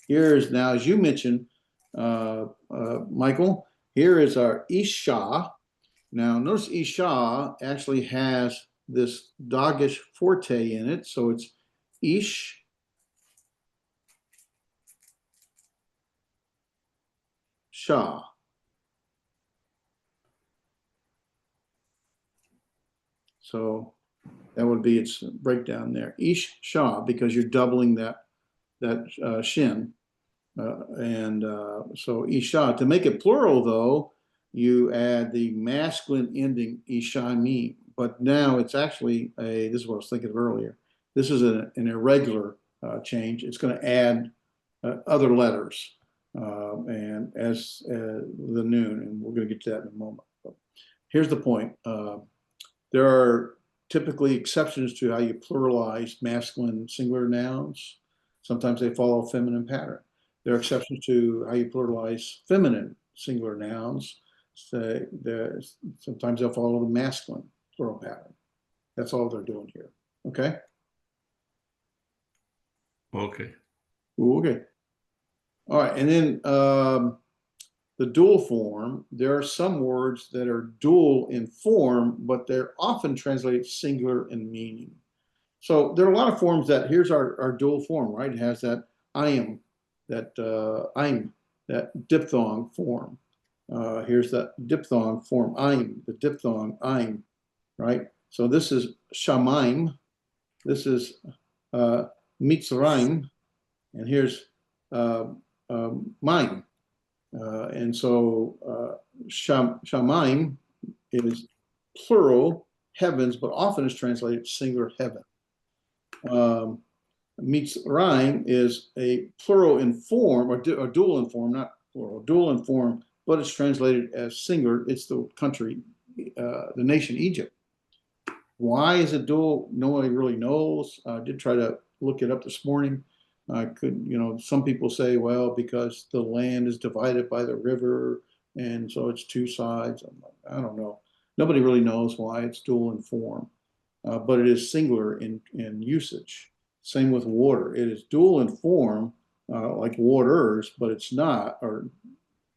Here's now, as you mentioned, Michael, here is our isha. Now notice isha actually has this dogish forte in it. So it's ish, sha. So that would be its breakdown there. Ish sha, because you're doubling that shin. So isha. To make it plural, though, you add the masculine ending ishami. But now it's actually this is what I was thinking of earlier. This is an irregular change. It's going to add other letters and as the noon, and we're going to get to that in a moment. But here's the point. There are typically exceptions to how you pluralize masculine singular nouns. Sometimes they follow a feminine pattern. There are exceptions to how you pluralize feminine singular nouns. So sometimes they'll follow the masculine plural pattern. That's all they're doing here. Okay? Okay. Okay. All right. And then the dual form, there are some words that are dual in form, but they're often translated singular in meaning. So there are a lot of forms that, here's our dual form, right? It has that I'm, that diphthong form. Here's that diphthong form, I'm, the diphthong, I'm, right? So this is Shamaim, this is Mitzrayim, and here's Mine. And so Shamaim is plural heavens, but often is translated singular heaven. Mitzrayim is a plural in form, or dual in form, not plural, dual in form, but it's translated as singular. It's the country, the nation Egypt. Why is it dual? Nobody really knows. I did try to look it up this morning. I could, some people say, well, because the land is divided by the river, and so it's two sides. I'm like, I don't know. Nobody really knows why it's dual in form, but it is singular in usage. Same with water. It is dual in form, like waters, but it's not, or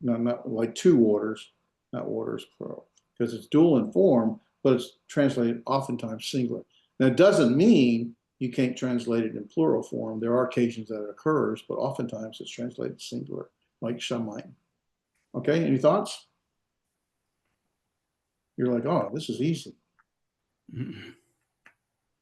not like two waters, not waters plural, because it's dual in form, but it's translated oftentimes singular. Now, it doesn't mean you can't translate it in plural form. There are occasions that it occurs, but oftentimes it's translated singular, like Shamayim. Okay, any thoughts? You're like, oh, this is easy.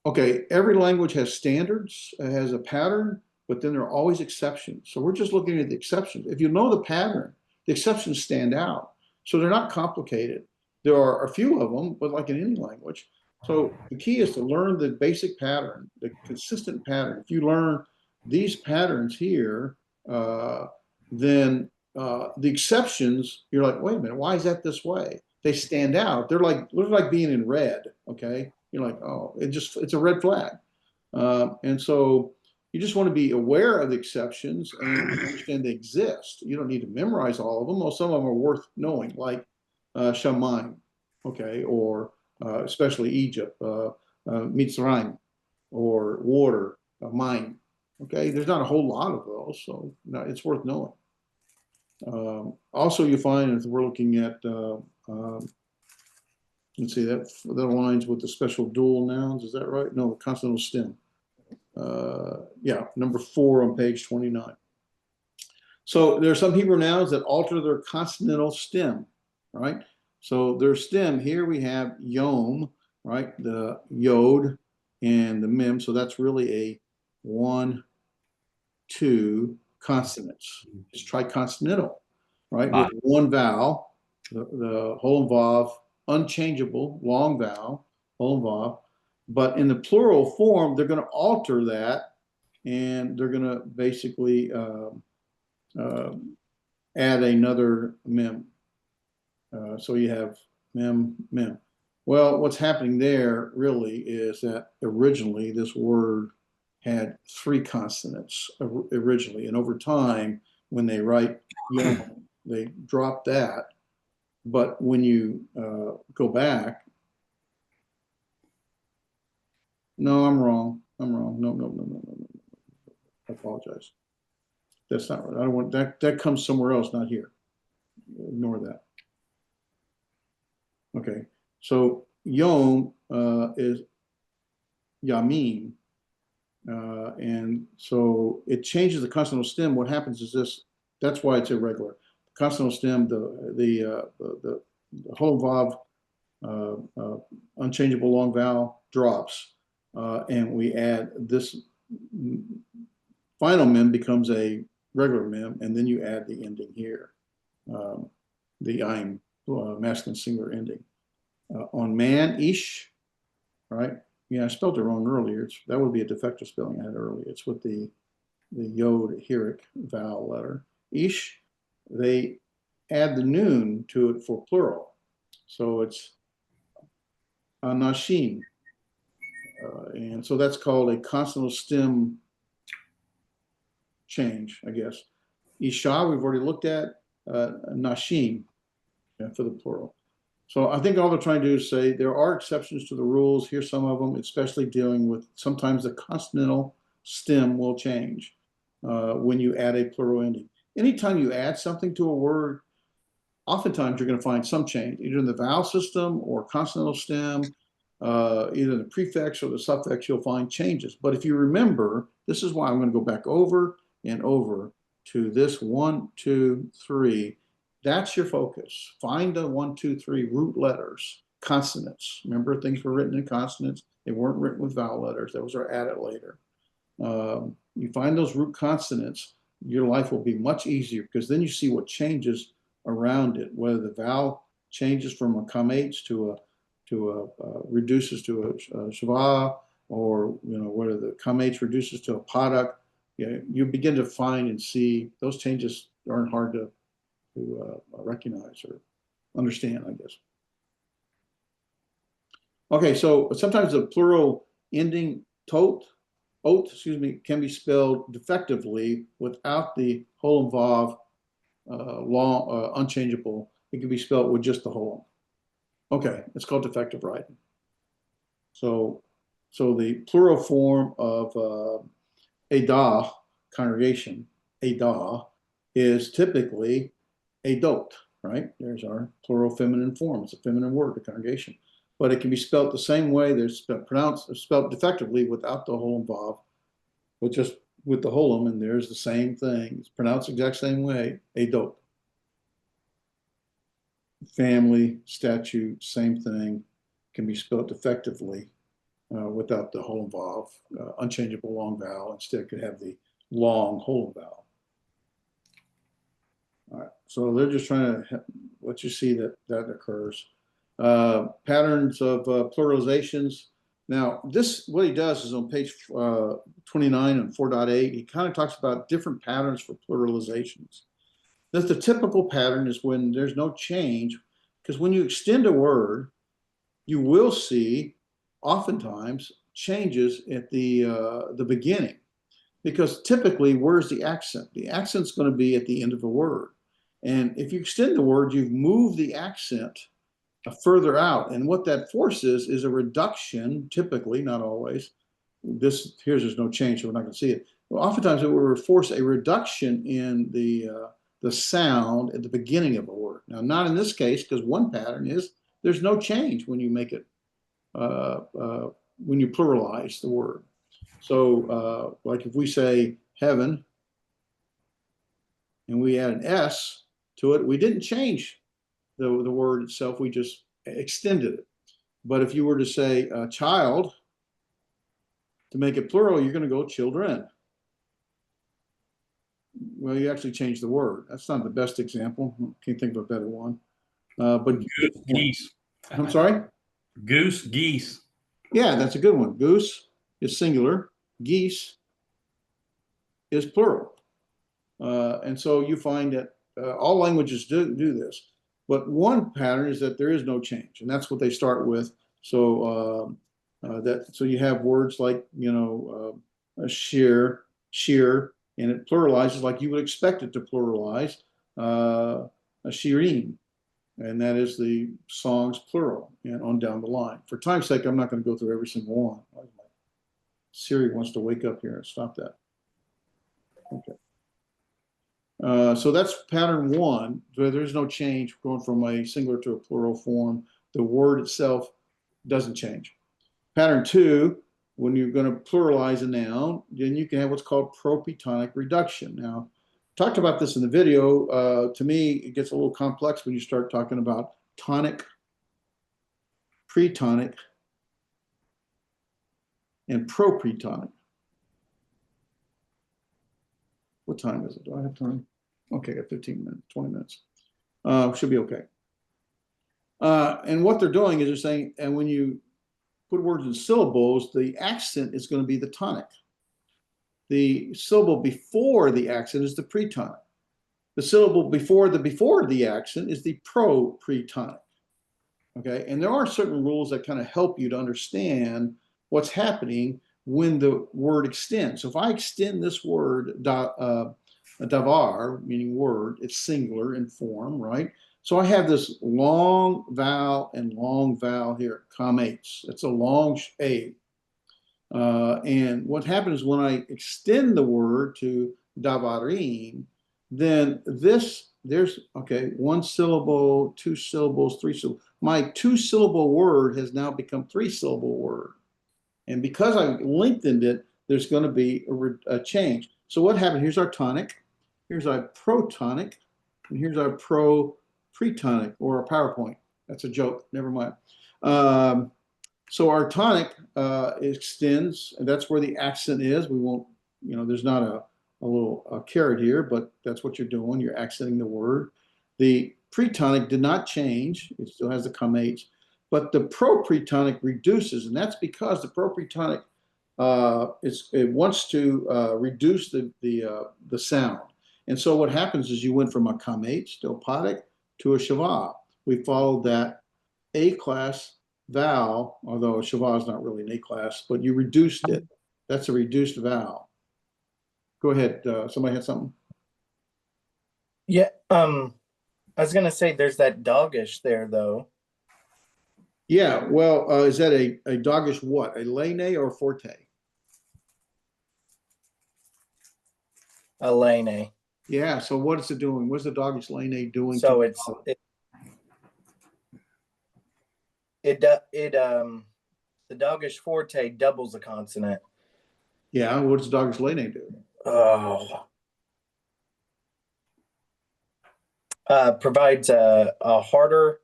Okay, every language has standards, it has a pattern, but then there are always exceptions. So we're just looking at the exceptions. If you know the pattern, the exceptions stand out. So they're not complicated. There are a few of them, but like in any language. So the key is to learn the basic pattern, the consistent pattern. If you learn these patterns here, then the exceptions, you're like, wait a minute, why is that this way? They stand out. They're like being in red, okay? You're like, oh, it's a red flag. And so you just want to be aware of the exceptions and understand they exist. You don't need to memorize all of them, though some of them are worth knowing, like Shamayim, okay, or especially Egypt, Mitzrayim, or water, mine. Okay, there's not a whole lot of those, so it's worth knowing. Also, you find if we're looking at, let's see, that aligns with the special dual nouns. Is that right? No, consonantal stem. Yeah, number 4 on page 29. So there are some Hebrew nouns that alter their consonantal stem, right? So their stem, here we have yom, right? The yod and the mem. So that's really a 1, 2 consonants. It's triconsonantal, right? With one vowel, the whole vav, unchangeable, long vowel, whole vav. But in the plural form, they're going to alter that, and they're going to basically add another mem. So you have mem, mem. Well, what's happening there really is that originally this word had 3 consonants originally, and over time, when they write young, they drop that. But when you go back, no, I'm wrong. I'm wrong. No, no, no, no, no, no. I apologize. That's not right. I don't want that. That comes somewhere else, not here. Ignore that. Okay. So yom is yamim. And so it changes the consonant stem. What happens is this, that's why it's irregular. The consonant stem, the whole vav, unchangeable long vowel drops, and we add this final mem becomes a regular mem, and then you add the ending here, the I'm masculine singular ending. On man, ish, right? Yeah, I spelled it wrong earlier. That would be a defective spelling I had earlier. It's with the yod heric vowel letter. Ish, they add the noon to it for plural. So it's anashim. And so that's called a consonant stem change, I guess. Isha, we've already looked at, nashim, for the plural. So I think all they're trying to do is say there are exceptions to the rules. Here's some of them, especially dealing with sometimes the consonantal stem will change when you add a plural ending. Anytime you add something to a word, oftentimes you're going to find some change, either in the vowel system or consonantal stem, either the prefix or the suffix, you'll find changes. But if you remember, this is why I'm going to go back over and over to this 1, 2, 3. That's your focus. Find the 1, 2, 3 root letters, consonants. Remember, things were written in consonants. They weren't written with vowel letters. Those are added later. You find those root consonants, your life will be much easier because then you see what changes around it, whether the vowel changes from a kamh to a reduces to a shva, or whether the kamh reduces to a padak. You begin to find and see those changes aren't hard to recognize or understand, I guess. Okay, so sometimes the plural ending oat, can be spelled defectively without the whole vav long unchangeable. It can be spelled with just the whole. Okay, it's called defective writing. So the plural form of Adah, congregation, Adah, is typically Adot, right? There's our plural feminine form. It's a feminine word, the congregation. But it can be spelled the same way. They're spelled defectively without the whole vav, but just with the holum, and there's the same thing. It's pronounced the exact same way, Adot. Family, statute, same thing, can be spelled defectively without the whole vav, unchangeable long vowel. Instead, it could have the long whole vowel. All right, so they're just trying to let you see that occurs. Patterns of pluralizations. Now, what he does is on page 29 and 4.8, he kind of talks about different patterns for pluralizations. The typical pattern is when there's no change, because when you extend a word, you will see oftentimes changes at the beginning, because typically, where's the accent? The accent's going to be at the end of a word. And if you extend the word, you've moved the accent further out. And what that forces is a reduction, typically, not always. There's no change, so we're not going to see it. Well, oftentimes, it will force a reduction in the sound at the beginning of a word. Now, not in this case, because one pattern is there's no change when you make it, when you pluralize the word. So, like if we say heaven, and we add an S to it, we didn't change the word itself, we just extended it. But if you were to say child, to make it plural, you're going to go children. Well, you actually change the word. That's not the best example. Can't think of a better one. But geese. I'm sorry? Goose, geese. Yeah, that's a good one. Goose is singular. Geese is plural. And so you find that all languages do this. But one pattern is that there is no change, and that's what they start with. So so you have words like, a shear, and it pluralizes like you would expect it to pluralize, a shirim, and that is the songs plural, and on down the line. For time's sake, I'm not going to go through every single one. Siri wants to wake up here. Stop that. Okay. So that's pattern one. There's no change going from a singular to a plural form. The word itself doesn't change. Pattern two, when you're going to pluralize a noun, then you can have what's called propretonic reduction. Now, talked about this in the video. To me, it gets a little complex when you start talking about tonic, pretonic, and propretonic. What time is it? Do I have time? Okay, I got 15 minutes, 20 minutes. Should be okay. And what they're doing is they're saying, and when you put words in syllables, the accent is going to be the tonic. The syllable before the accent is the pretonic. The syllable before the accent is the propretonic. Okay, and there are certain rules that kind of help you to understand what's happening when the word extends. So if I extend this word, davar, meaning word, it's singular in form, right? So I have this long vowel and long vowel here, kametz. It's a long A. And what happens when I extend the word to davarim, then there's, okay, one syllable, two syllables, three syllables. My two-syllable word has now become three-syllable word. And because I lengthened it, there's going to be a change. So what happened? Here's our tonic. Here's our protonic. And here's our pretonic, or a PowerPoint. That's a joke. Never mind. So our tonic extends, and that's where the accent is. We won't, there's not a little caret here, but that's what you're doing. You're accenting the word. The pretonic did not change. It still has the kametz, but the propretonic reduces, and that's because the propretonic it wants to reduce the sound. And so what happens is you went from a kametz to a padic to a shava. We followed that A-class vowel, although a shava is not really an A-class, but you reduced it. That's a reduced vowel. Go ahead. Somebody had something? Yeah. I was gonna say there's that doggish there though. Yeah. Well, is that a doggish what? A lene or a forte? A lane. Yeah. So what is it doing? What's the doggish lene doing? So the doggish forte doubles the consonant. Yeah. What does the doggish lene do? Oh. Provides a harder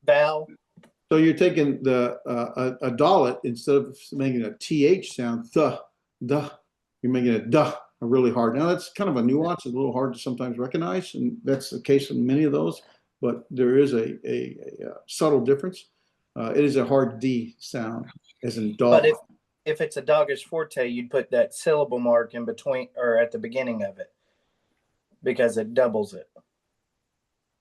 vowel. So you're taking a dalet, instead of making a th sound, you're making a duh really hard. Now that's kind of a nuance, it's a little hard to sometimes recognize, and that's the case in many of those, but there is a subtle difference. It is a hard D sound, as in dog. But if it's a doggish forte, you'd put that syllable mark in between or at the beginning of it because it doubles it.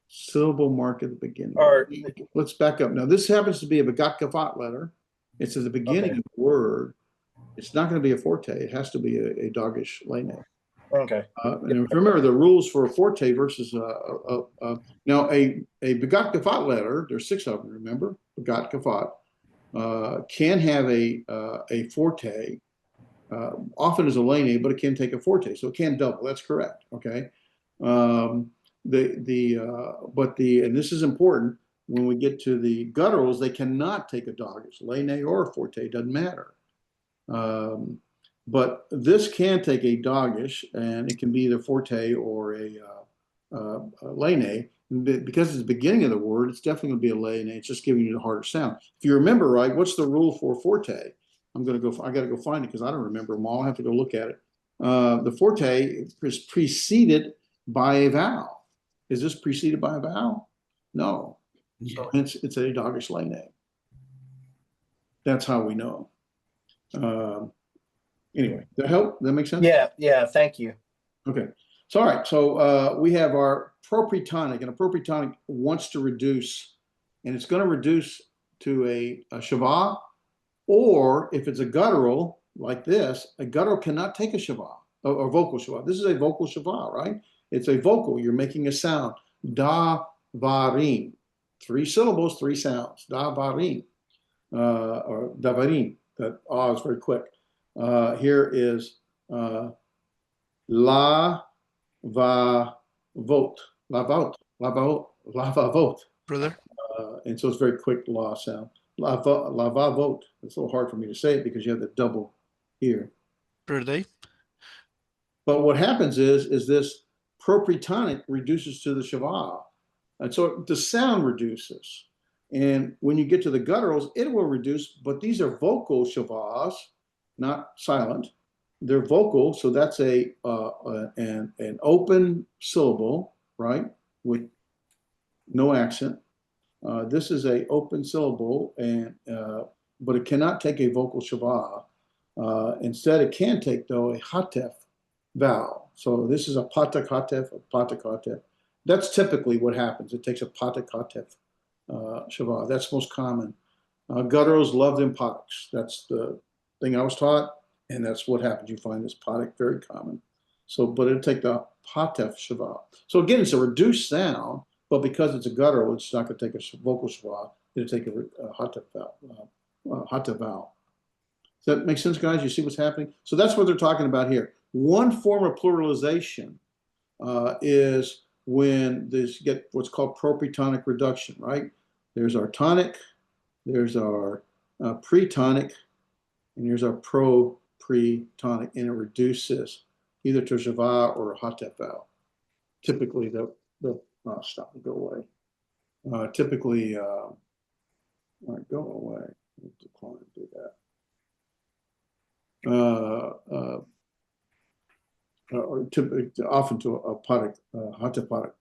Syllable mark at the beginning. Or let's back up. Now this happens to be a begat kavat letter. It's at the beginning of the word. It's not going to be a forte. It has to be a doggish lene. Okay. And remember the rules for a forte versus now a begat kavat letter. There's 6 of them. Remember, begat kavat can have a forte. Often as a lene, but it can take a forte, so it can double. That's correct. Okay. And this is important, when we get to the gutturals, they cannot take a doggish, lene or a forte, doesn't matter. But this can take a doggish, and it can be either forte or a lene. Because it's the beginning of the word, it's definitely going to be a lene. It's just giving you the harder sound. If you remember right, what's the rule for forte? I got to go find it because I don't remember them all. I have to go look at it. The forte is preceded by a vowel. Is this preceded by a vowel? No. Yeah. So hence it's a doggish lene. That's how we know. Anyway, that help? That make sense? Yeah. Thank you. Okay. So, all right, so we have our propretonic, and a propretonic wants to reduce, and it's going to reduce to a shava, or if it's a guttural like this, a guttural cannot take a shava, a vocal shava. This is a vocal shava, right? It's a vocal. You're making a sound. Da, varim. 3 syllables, 3 sounds. Da, varim. Or davarim. That is very quick. Here is la, va, vote. La, vote. La, vote. La, va, vote. Brother? And so it's very quick la sound. La, va, vote. It's a little hard for me to say it because you have the double here. Brother Dave? But what happens is this propretonic reduces to the shava. And so the sound reduces. And when you get to the gutturals, it will reduce, but these are vocal shavas, not silent. They're vocal, so that's an open syllable, right, with no accent. This is a open syllable, but it cannot take a vocal shava. Instead, it can take, though, a hatef vowel. So this is a patak hatef, a patak hatef. That's typically what happens. It takes a patak hatef shava. That's most common. Gutturals love them pataks. That's the thing I was taught, and that's what happens. You find this patak very common. So, but it'll take the patef shava. So again, it's a reduced sound, but because it's a guttural, it's not going to take a vocal shava. It'll take a hatef vowel. Does that make sense, guys? You see what's happening? So that's what they're talking about here. One form of pluralization is when you get what's called propretonic reduction, right? There's our tonic, there's our pretonic, and here's our pro-pretonic, and it reduces either to a shava or a hatef vowel. Typically, stop and go away. Typically, all right, go away. Decline to do that. Or often to a patak, hatef patak.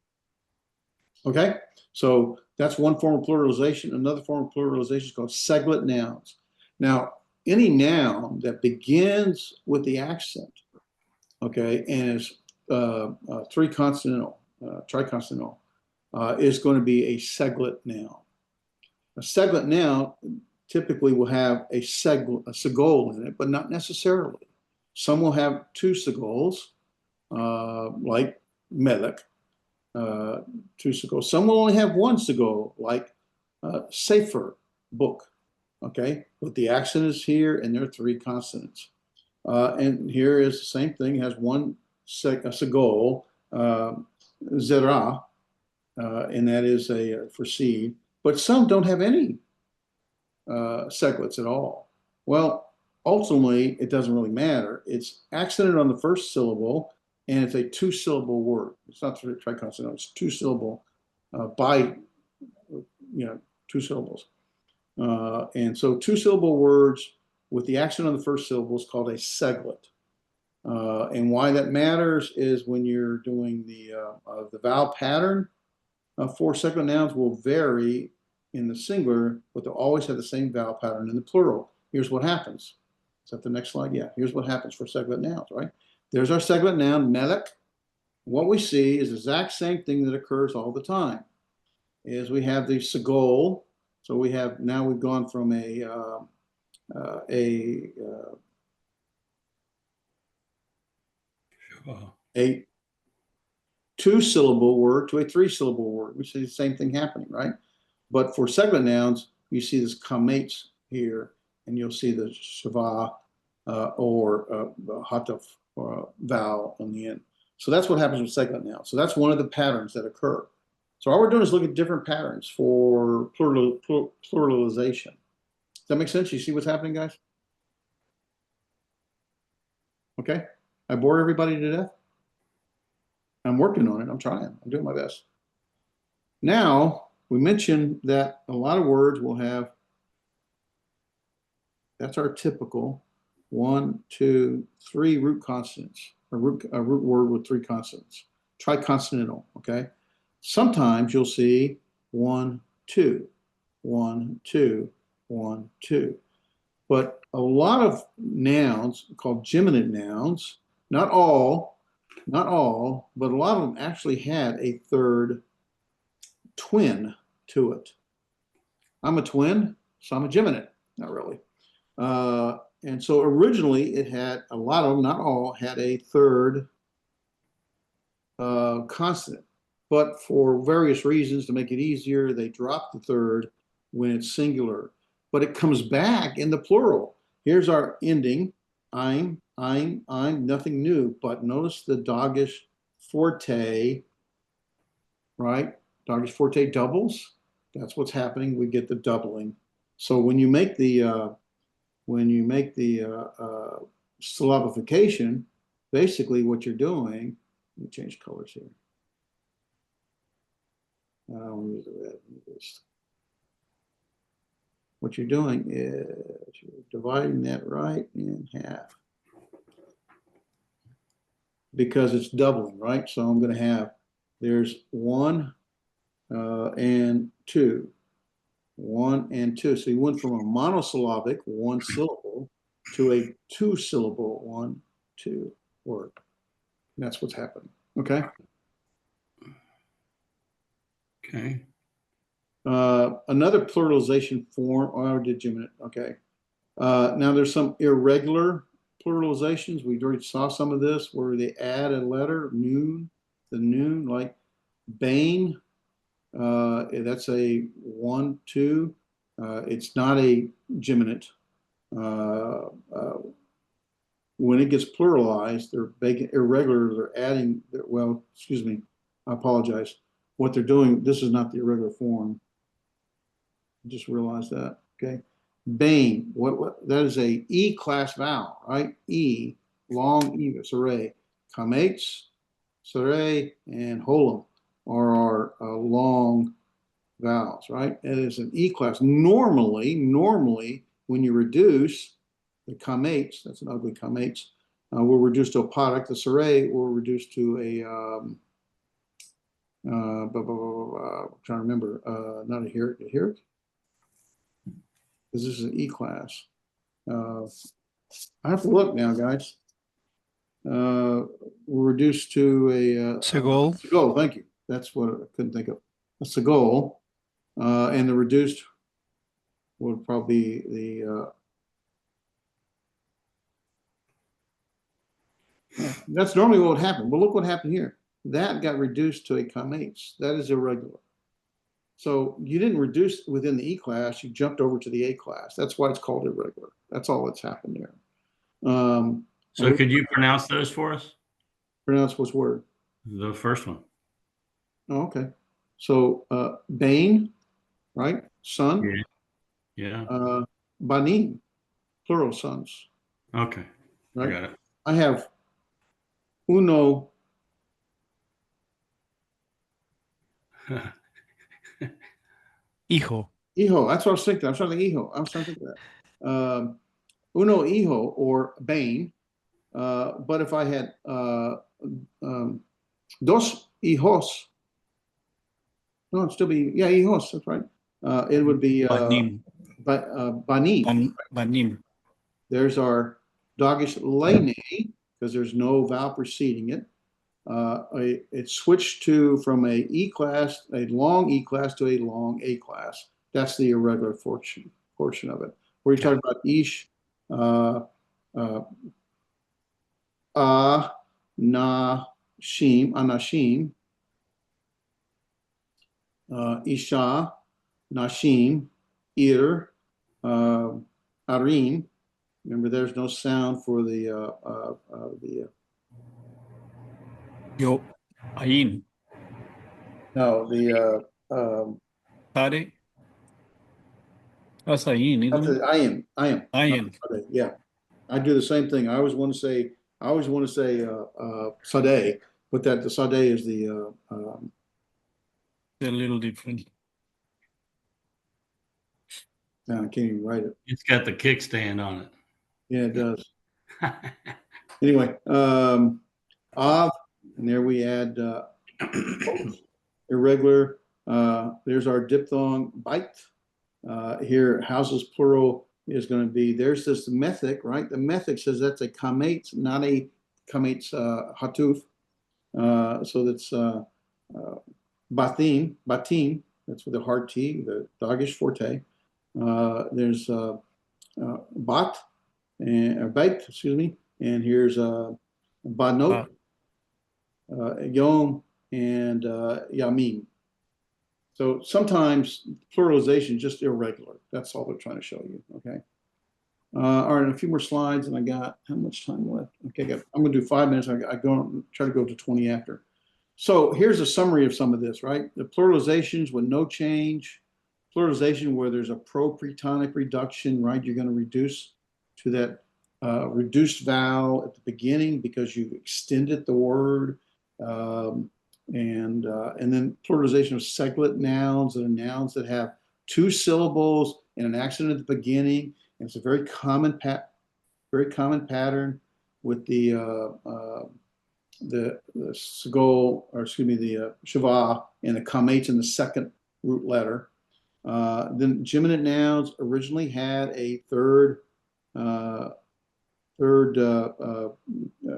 Okay, so that's one form of pluralization. Another form of pluralization is called seglet nouns. Now, any noun that begins with the accent, okay, and is triconsonantal, is going to be a seglet noun. A seglet noun typically will have a segol in it, but not necessarily. Some will have 2 segols, like melek, 2 segols. Some will only have 1 segol, like sefer, book. Okay, but the accent is here, and there are 3 consonants. And here is the same thing. It has 1 segol, zera, and that is for seed. But some don't have any seglets at all. Well, ultimately, it doesn't really matter. It's accented on the first syllable, and it's a 2-syllable word. It's not triconsonant. It's 2-syllable 2 syllables. And so 2-syllable words with the accent on the first syllable is called a seglet. And why that matters is when you're doing the vowel pattern for seglet nouns will vary in the singular, but they'll always have the same vowel pattern in the plural. Here's what happens. Is that the next slide? Yeah, here's what happens for seglet nouns, right? There's our seglet noun, melek. What we see is the exact same thing that occurs all the time. Is we have the segol. So we've gone from a 2-syllable word to a 3-syllable word. We see the same thing happening, right? But for seglet nouns, you see this kamates here, and you'll see the shava or hatef vowel on the end. So that's what happens with seglet nouns. So that's one of the patterns that occur. So all we're doing is look at different patterns for pluralization. Does that make sense? You see what's happening, guys? Okay. I bore everybody to death? I'm working on it. I'm trying. I'm doing my best. Now, we mentioned that a lot of words will have, that's our typical 1, 2, 3 root consonants, a root word with 3 consonants, triconsonantal, okay? Sometimes you'll see 1, 2, 1, 2, 1, 2. But a lot of nouns called geminate nouns, not all, not all, but a lot of them actually had a third twin to it. I'm a twin, so I'm a geminate. Not really. And so originally it had, a lot of them, not all, had a third consonant. But for various reasons, to make it easier, they dropped the third when it's singular. But it comes back in the plural. Here's our ending. I'm, nothing new. But notice the dogish forte, right? Dogish forte doubles. That's what's happening. We get the doubling. So when you make the syllabification, basically what you're doing, let me change colors here. What you're doing is you're dividing that right in half because it's doubling, right? So I'm going to have, there's 1 and 2. 1 and 2. So you went from a monosyllabic, 1 syllable, to a 2-syllable, 1, 2 word. That's what's happening. Okay. Okay. Another pluralization form, or did Jim? Okay. Now there's some irregular pluralizations. We already saw some of this where they add a letter, noon, the noon, like bane. That's a 1, 2. It's not a geminate. When it gets pluralized, they're making irregular. They're adding. Well, excuse me. I apologize. What they're doing. This is not the irregular form. Just realized that. Okay. Bane. What? That is a E class vowel, right? E, long E, saray. Kamates, saray, and holum are our long vowels, right? It is an E class. Normally, when you reduce the kamates, that's an ugly kamates, will reduce to a apodic. The saray will reduce to a, I'm trying to remember, not a heric, because this is an E class. I have to look now, guys. We're reduced to a Segol. Segol, thank you. That's what I couldn't think of. A Segol. And the reduced would probably be the that's normally what would happen. But look what happened here. That got reduced to a kamates. That is irregular. So you didn't reduce within the E class, you jumped over to the A class. That's why it's called irregular. That's all that's happened there. So could you pronounce those for us? Pronounce which word? The first one. Oh, okay. So bane, right? Son. Yeah. Banim, plural sons. Okay. Right? I got it. I have uno. Hijo. Hijo. That's what I was thinking. I was trying to think hijo. I was trying to think of that. Uno hijo or bane. But if I had dos hijos, no, it'd still be, yeah, hijos, that's right. It would be Banim. banim. Banim. There's our dogish lene, because there's no vowel preceding it. It switched from a E class, a long E class, to a long A class. That's the irregular portion of it. Where you talk about ish, anashim, isha, nashim, arim. Remember, there's no sound for the Yo. Ain. no, the Tare. That's Ain, isn't it? I am. Ain. Yeah, I do the same thing. I always want to say sade, but the sade is the They're a little different. no, I can't even write it. It's got the kickstand on it. Yeah, it does. Anyway, av, and there we add irregular. There's our diphthong bite. Here, houses plural is going to be, there's this methic, right? The methic says that's a kamates, not a kamates hatuf. So that's batim, that's with a hard T, the dogish forte. There's bat, or bait, excuse me, and here's banot, yom, and yamin. So sometimes pluralization is just irregular. That's all they're trying to show you, okay? All right, a few more slides, and I got, how much time left? Okay, I'm gonna do 5 minutes. I try to go to 20 after. So here's a summary of some of this, right? The pluralizations with no change, pluralization where there's a pro-pretonic reduction, right? You're gonna reduce to that reduced vowel at the beginning because you've extended the word. And then pluralization of seglet nouns and nouns that have 2 syllables and an accent at the beginning. And it's a very common pattern with the segol, or excuse me, the shava and the kamates in the second root letter. Then geminate nouns originally had a third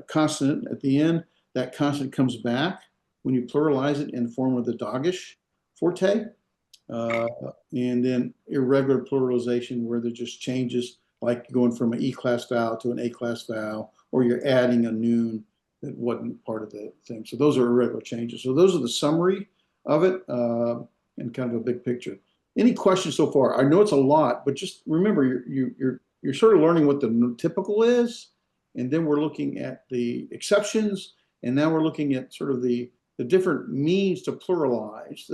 consonant at the end. That consonant comes back when you pluralize it in the form of the dogish forte. And then irregular pluralization where there just changes, like going from an E-class vowel to an A-class vowel, or you're adding a noun that wasn't part of the thing. So those are irregular changes. So those are the summary of it, and kind of a big picture. Any questions so far? I know it's a lot, but just remember you're sort of learning what the typical is, and then we're looking at the exceptions, and now we're looking at sort of the different means to pluralize.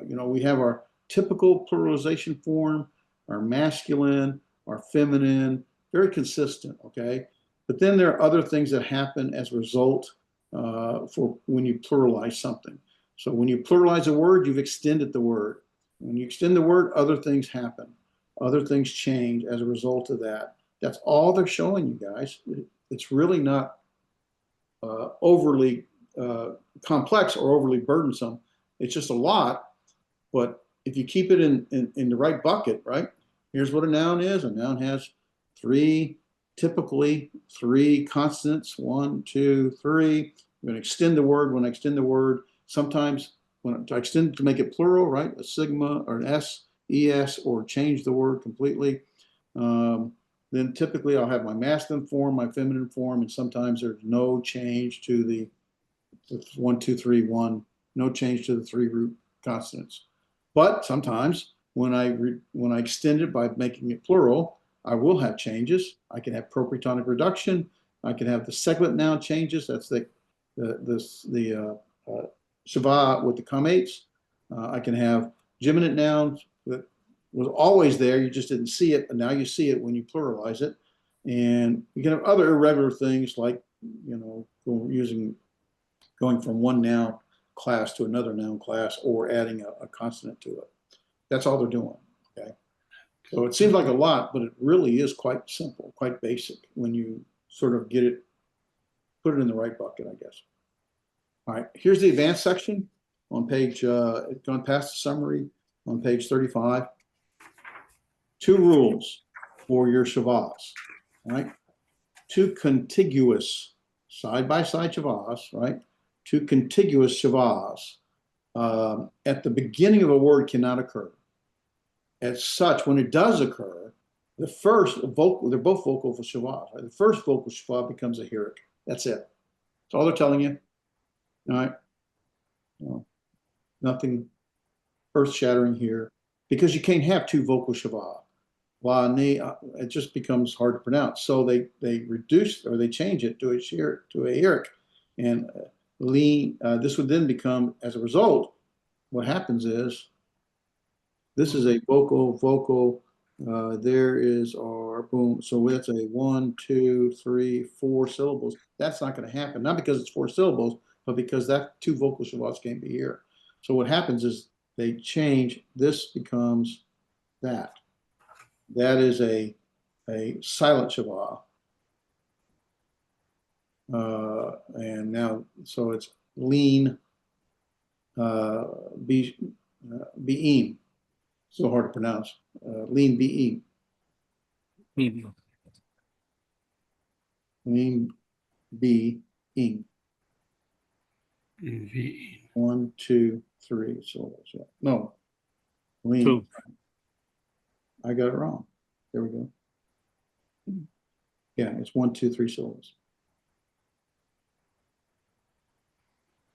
We have our typical pluralization form, our masculine, our feminine, very consistent, okay? But then there are other things that happen as a result for when you pluralize something. So when you pluralize a word, you've extended the word. When you extend the word, other things happen. Other things change as a result of that. That's all they're showing you guys. It's really not overly complex or overly burdensome. It's just a lot. But if you keep it in the right bucket, right? Here's what a noun is. A noun has typically three consonants, 1, 2, 3. I'm going to extend the word. When I extend the word, sometimes when I extend it to make it plural, right? A sigma or an S, ES, or change the word completely. Then typically I'll have my masculine form, my feminine form, and sometimes there's no change to the 1, 2, 3, 1, no change to the 3 root consonants. But sometimes when I extend it by making it plural, I will have changes. I can have propretonic reduction. I can have the seglet noun changes. That's the shava with the comates. I can have geminate nouns that was always there. You just didn't see it, and now you see it when you pluralize it. And you can have other irregular things like, going from one noun class to another noun class, or adding a consonant to it. That's all they're doing, okay? So it seems like a lot, but it really is quite simple, quite basic when you sort of put it in the right bucket, I guess. All right, here's the advanced section on page, gone past the summary on page 35. 2 rules for your shavas, right? 2 contiguous side-by-side shavas, right? 2 contiguous shavas at the beginning of a word cannot occur. As such, when it does occur, the first vocal, they're both vocal for shavas, right? The first vocal shava becomes a heroic. That's it. That's all they're telling you. All right. Nothing earth-shattering here, because you can't have 2 vocal shava. It just becomes hard to pronounce. So they reduce, or they change it to a heroic. And this would then become, as a result, what happens is, this is a vocal, there is our boom. So that's a 1, 2, 3, 4 syllables. That's not going to happen. Not because it's 4 syllables, but because that 2 vocal shavas can't be here. So what happens is they change, this becomes that. That is a silent shava. And now, so it's lean, be'im. So hard to pronounce. Lean be'im. Lean be'im. V. 1, 2, 3 syllables. Yeah. No. Lean. 2. I got it wrong. There we go. Yeah, it's 1, 2, 3 syllables.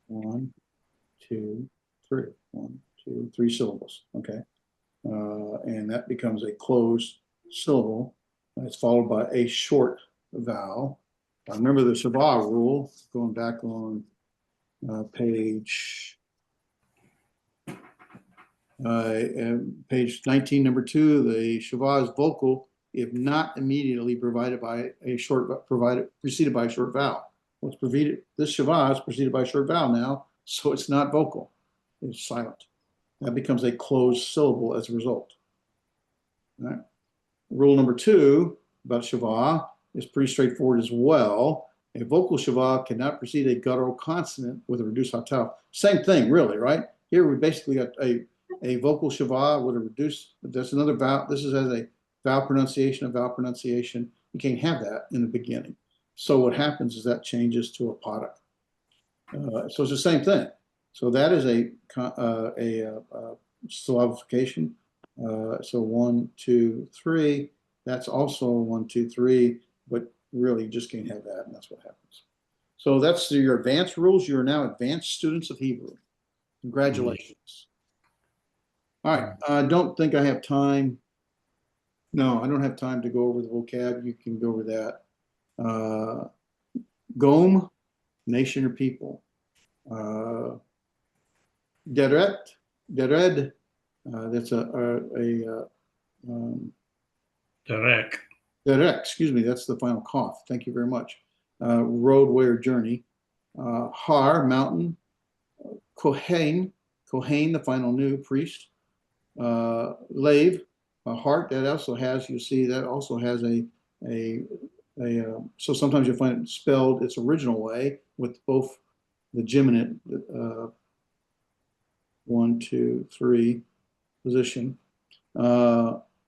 1, 2, 3. 1, 2, 3 syllables. Okay. And that becomes a closed syllable. It's followed by a short vowel. I remember the Shabbat rule, going back on page 19, number 2. The Shabbat is vocal if not immediately preceded by a short vowel. Well, this Shabbat is preceded by a short vowel now, so it's not vocal. It's silent. That becomes a closed syllable as a result. All right. Rule number 2 about Shabbat is pretty straightforward as well. A vocal Shabbat cannot precede a guttural consonant with a reduced hataf. Same thing, really, right? Here we basically got a vocal Shabbat with a reduced, that's another vowel. This is as a vowel pronunciation, You can't have that in the beginning. So what happens is that changes to a padak. So it's the same thing. So that is a syllabification. So 1, 2, 3. That's also 1, 2, 3. But really, you just can't have that, and that's what happens. So that's your advanced rules. You are now advanced students of Hebrew. Congratulations. All right. I don't think I have time. No, I don't have time to go over the vocab. You can go over that. Gom, nation or people. Deret, that's Direct. Derek, excuse me, that's the final cough. Thank you very much. Roadway or journey. Har, mountain. Kohen, the final new priest. Lave, a heart, that also has, you see, that also has so sometimes you'll find it spelled its original way with both the geminate, 1, 2, 3 position.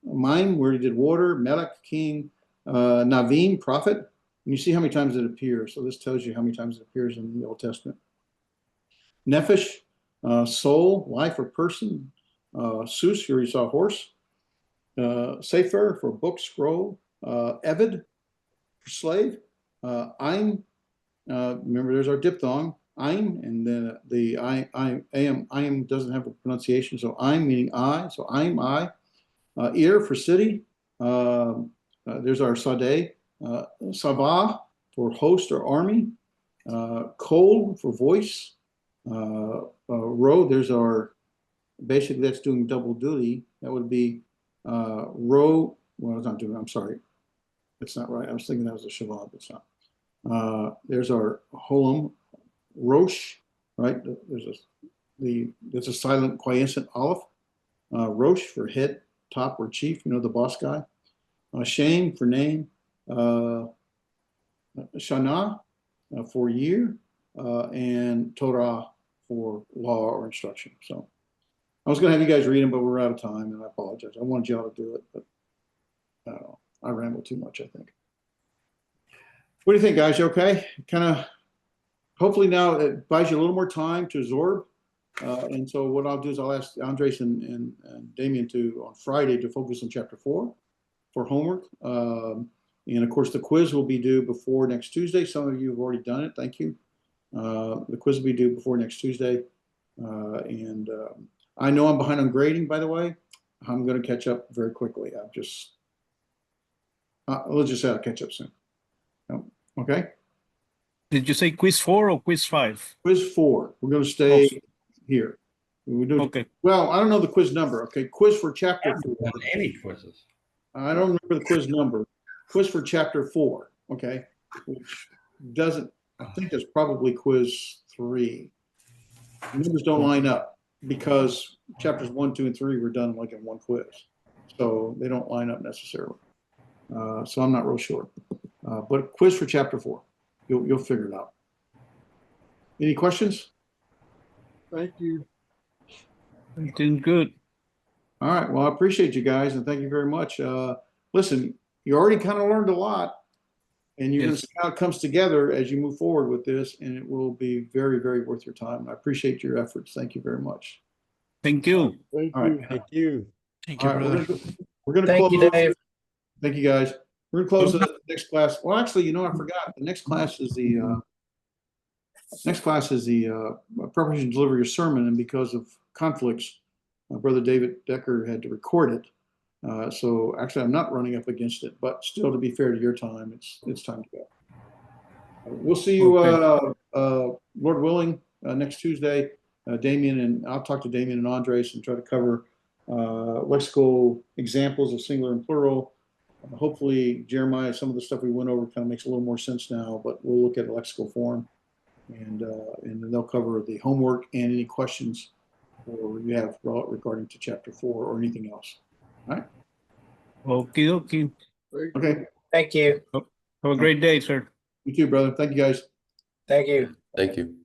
Mine, where he did water. Melech, king. Navim, prophet. And you see how many times it appears. So this tells you how many times it appears in the Old Testament. Nephesh, soul, life or person. Sus, here you saw horse. Sefer, for book, scroll. Eved, for slave. Ein, remember there's our diphthong. Ein, and then the I doesn't have a pronunciation, so Ein meaning I, so I'm I. Ir for city. There's our Sadeh. Sabah for host or army. Kol for voice. Ro, there's our, basically that's doing double duty. That would be Ro, well, it's not doing, I'm sorry. That's not right. I was thinking that was a Shabbat, but it's not. There's our Holam, Rosh, right? There's a silent quiescent Aleph. Rosh for head, top or chief, the boss guy. Shem for name. Shana for year. And Torah for law or instruction. So I was going to have you guys read them, but we're out of time, and I apologize. I wanted y'all to do it, but I rambled too much, I think. What do you think, guys? You okay? Kind of, hopefully now it buys you a little more time to absorb. And so what I'll do is I'll ask Andres and Damien on Friday to focus on chapter 4 for homework. And of course, the quiz will be due before next Tuesday. Some of you have already done it. Thank you. The quiz will be due before next Tuesday. I know I'm behind on grading, by the way. I'm going to catch up very quickly. Let's just say I'll catch up soon. Okay. Did you say quiz 4 or quiz 5? Quiz 4. We're going to stay here. Okay. Well, I don't know the quiz number. Okay. Quiz for chapter 4. Any quizzes? I don't remember the quiz number. Quiz for chapter 4. Okay. Which doesn't, I think it's probably quiz 3. The numbers don't line up because chapters 1, 2, and 3 were done like in one quiz. So they don't line up necessarily. So I'm not real sure. But quiz for chapter 4. You'll figure it out. Any questions? Thank you. Doing good. All right. Well, I appreciate you guys and thank you very much. Listen, you already kind of learned a lot. And you're going Yes. to see how it comes together as you move forward with this, and it will be very, very worth your time. I appreciate your efforts. Thank you very much. Thank you. Thank All right. you. Thank you. Thank All you, right, brother. we're gonna Thank you, close. Dave. Thank you, guys. We're gonna close the next class. Well, actually, you know, I forgot. The next class is the preparation to deliver your sermon, and because of conflicts, my brother David Decker had to record it. So actually, I'm not running up against it, but still, to be fair to your time, it's time to go. We'll see you, Lord willing, next Tuesday. Damien and I'll talk to Damien and Andres and try to cover lexical examples of singular and plural. Hopefully, Jeremiah, some of the stuff we went over kind of makes a little more sense now, but we'll look at a lexical form, and then they'll cover the homework and any questions or you have regarding to chapter 4 or anything else. All right. Okay, okay. Okay. Thank you. Have a great day, sir. You too, brother. Thank you, guys. Thank you. Thank you.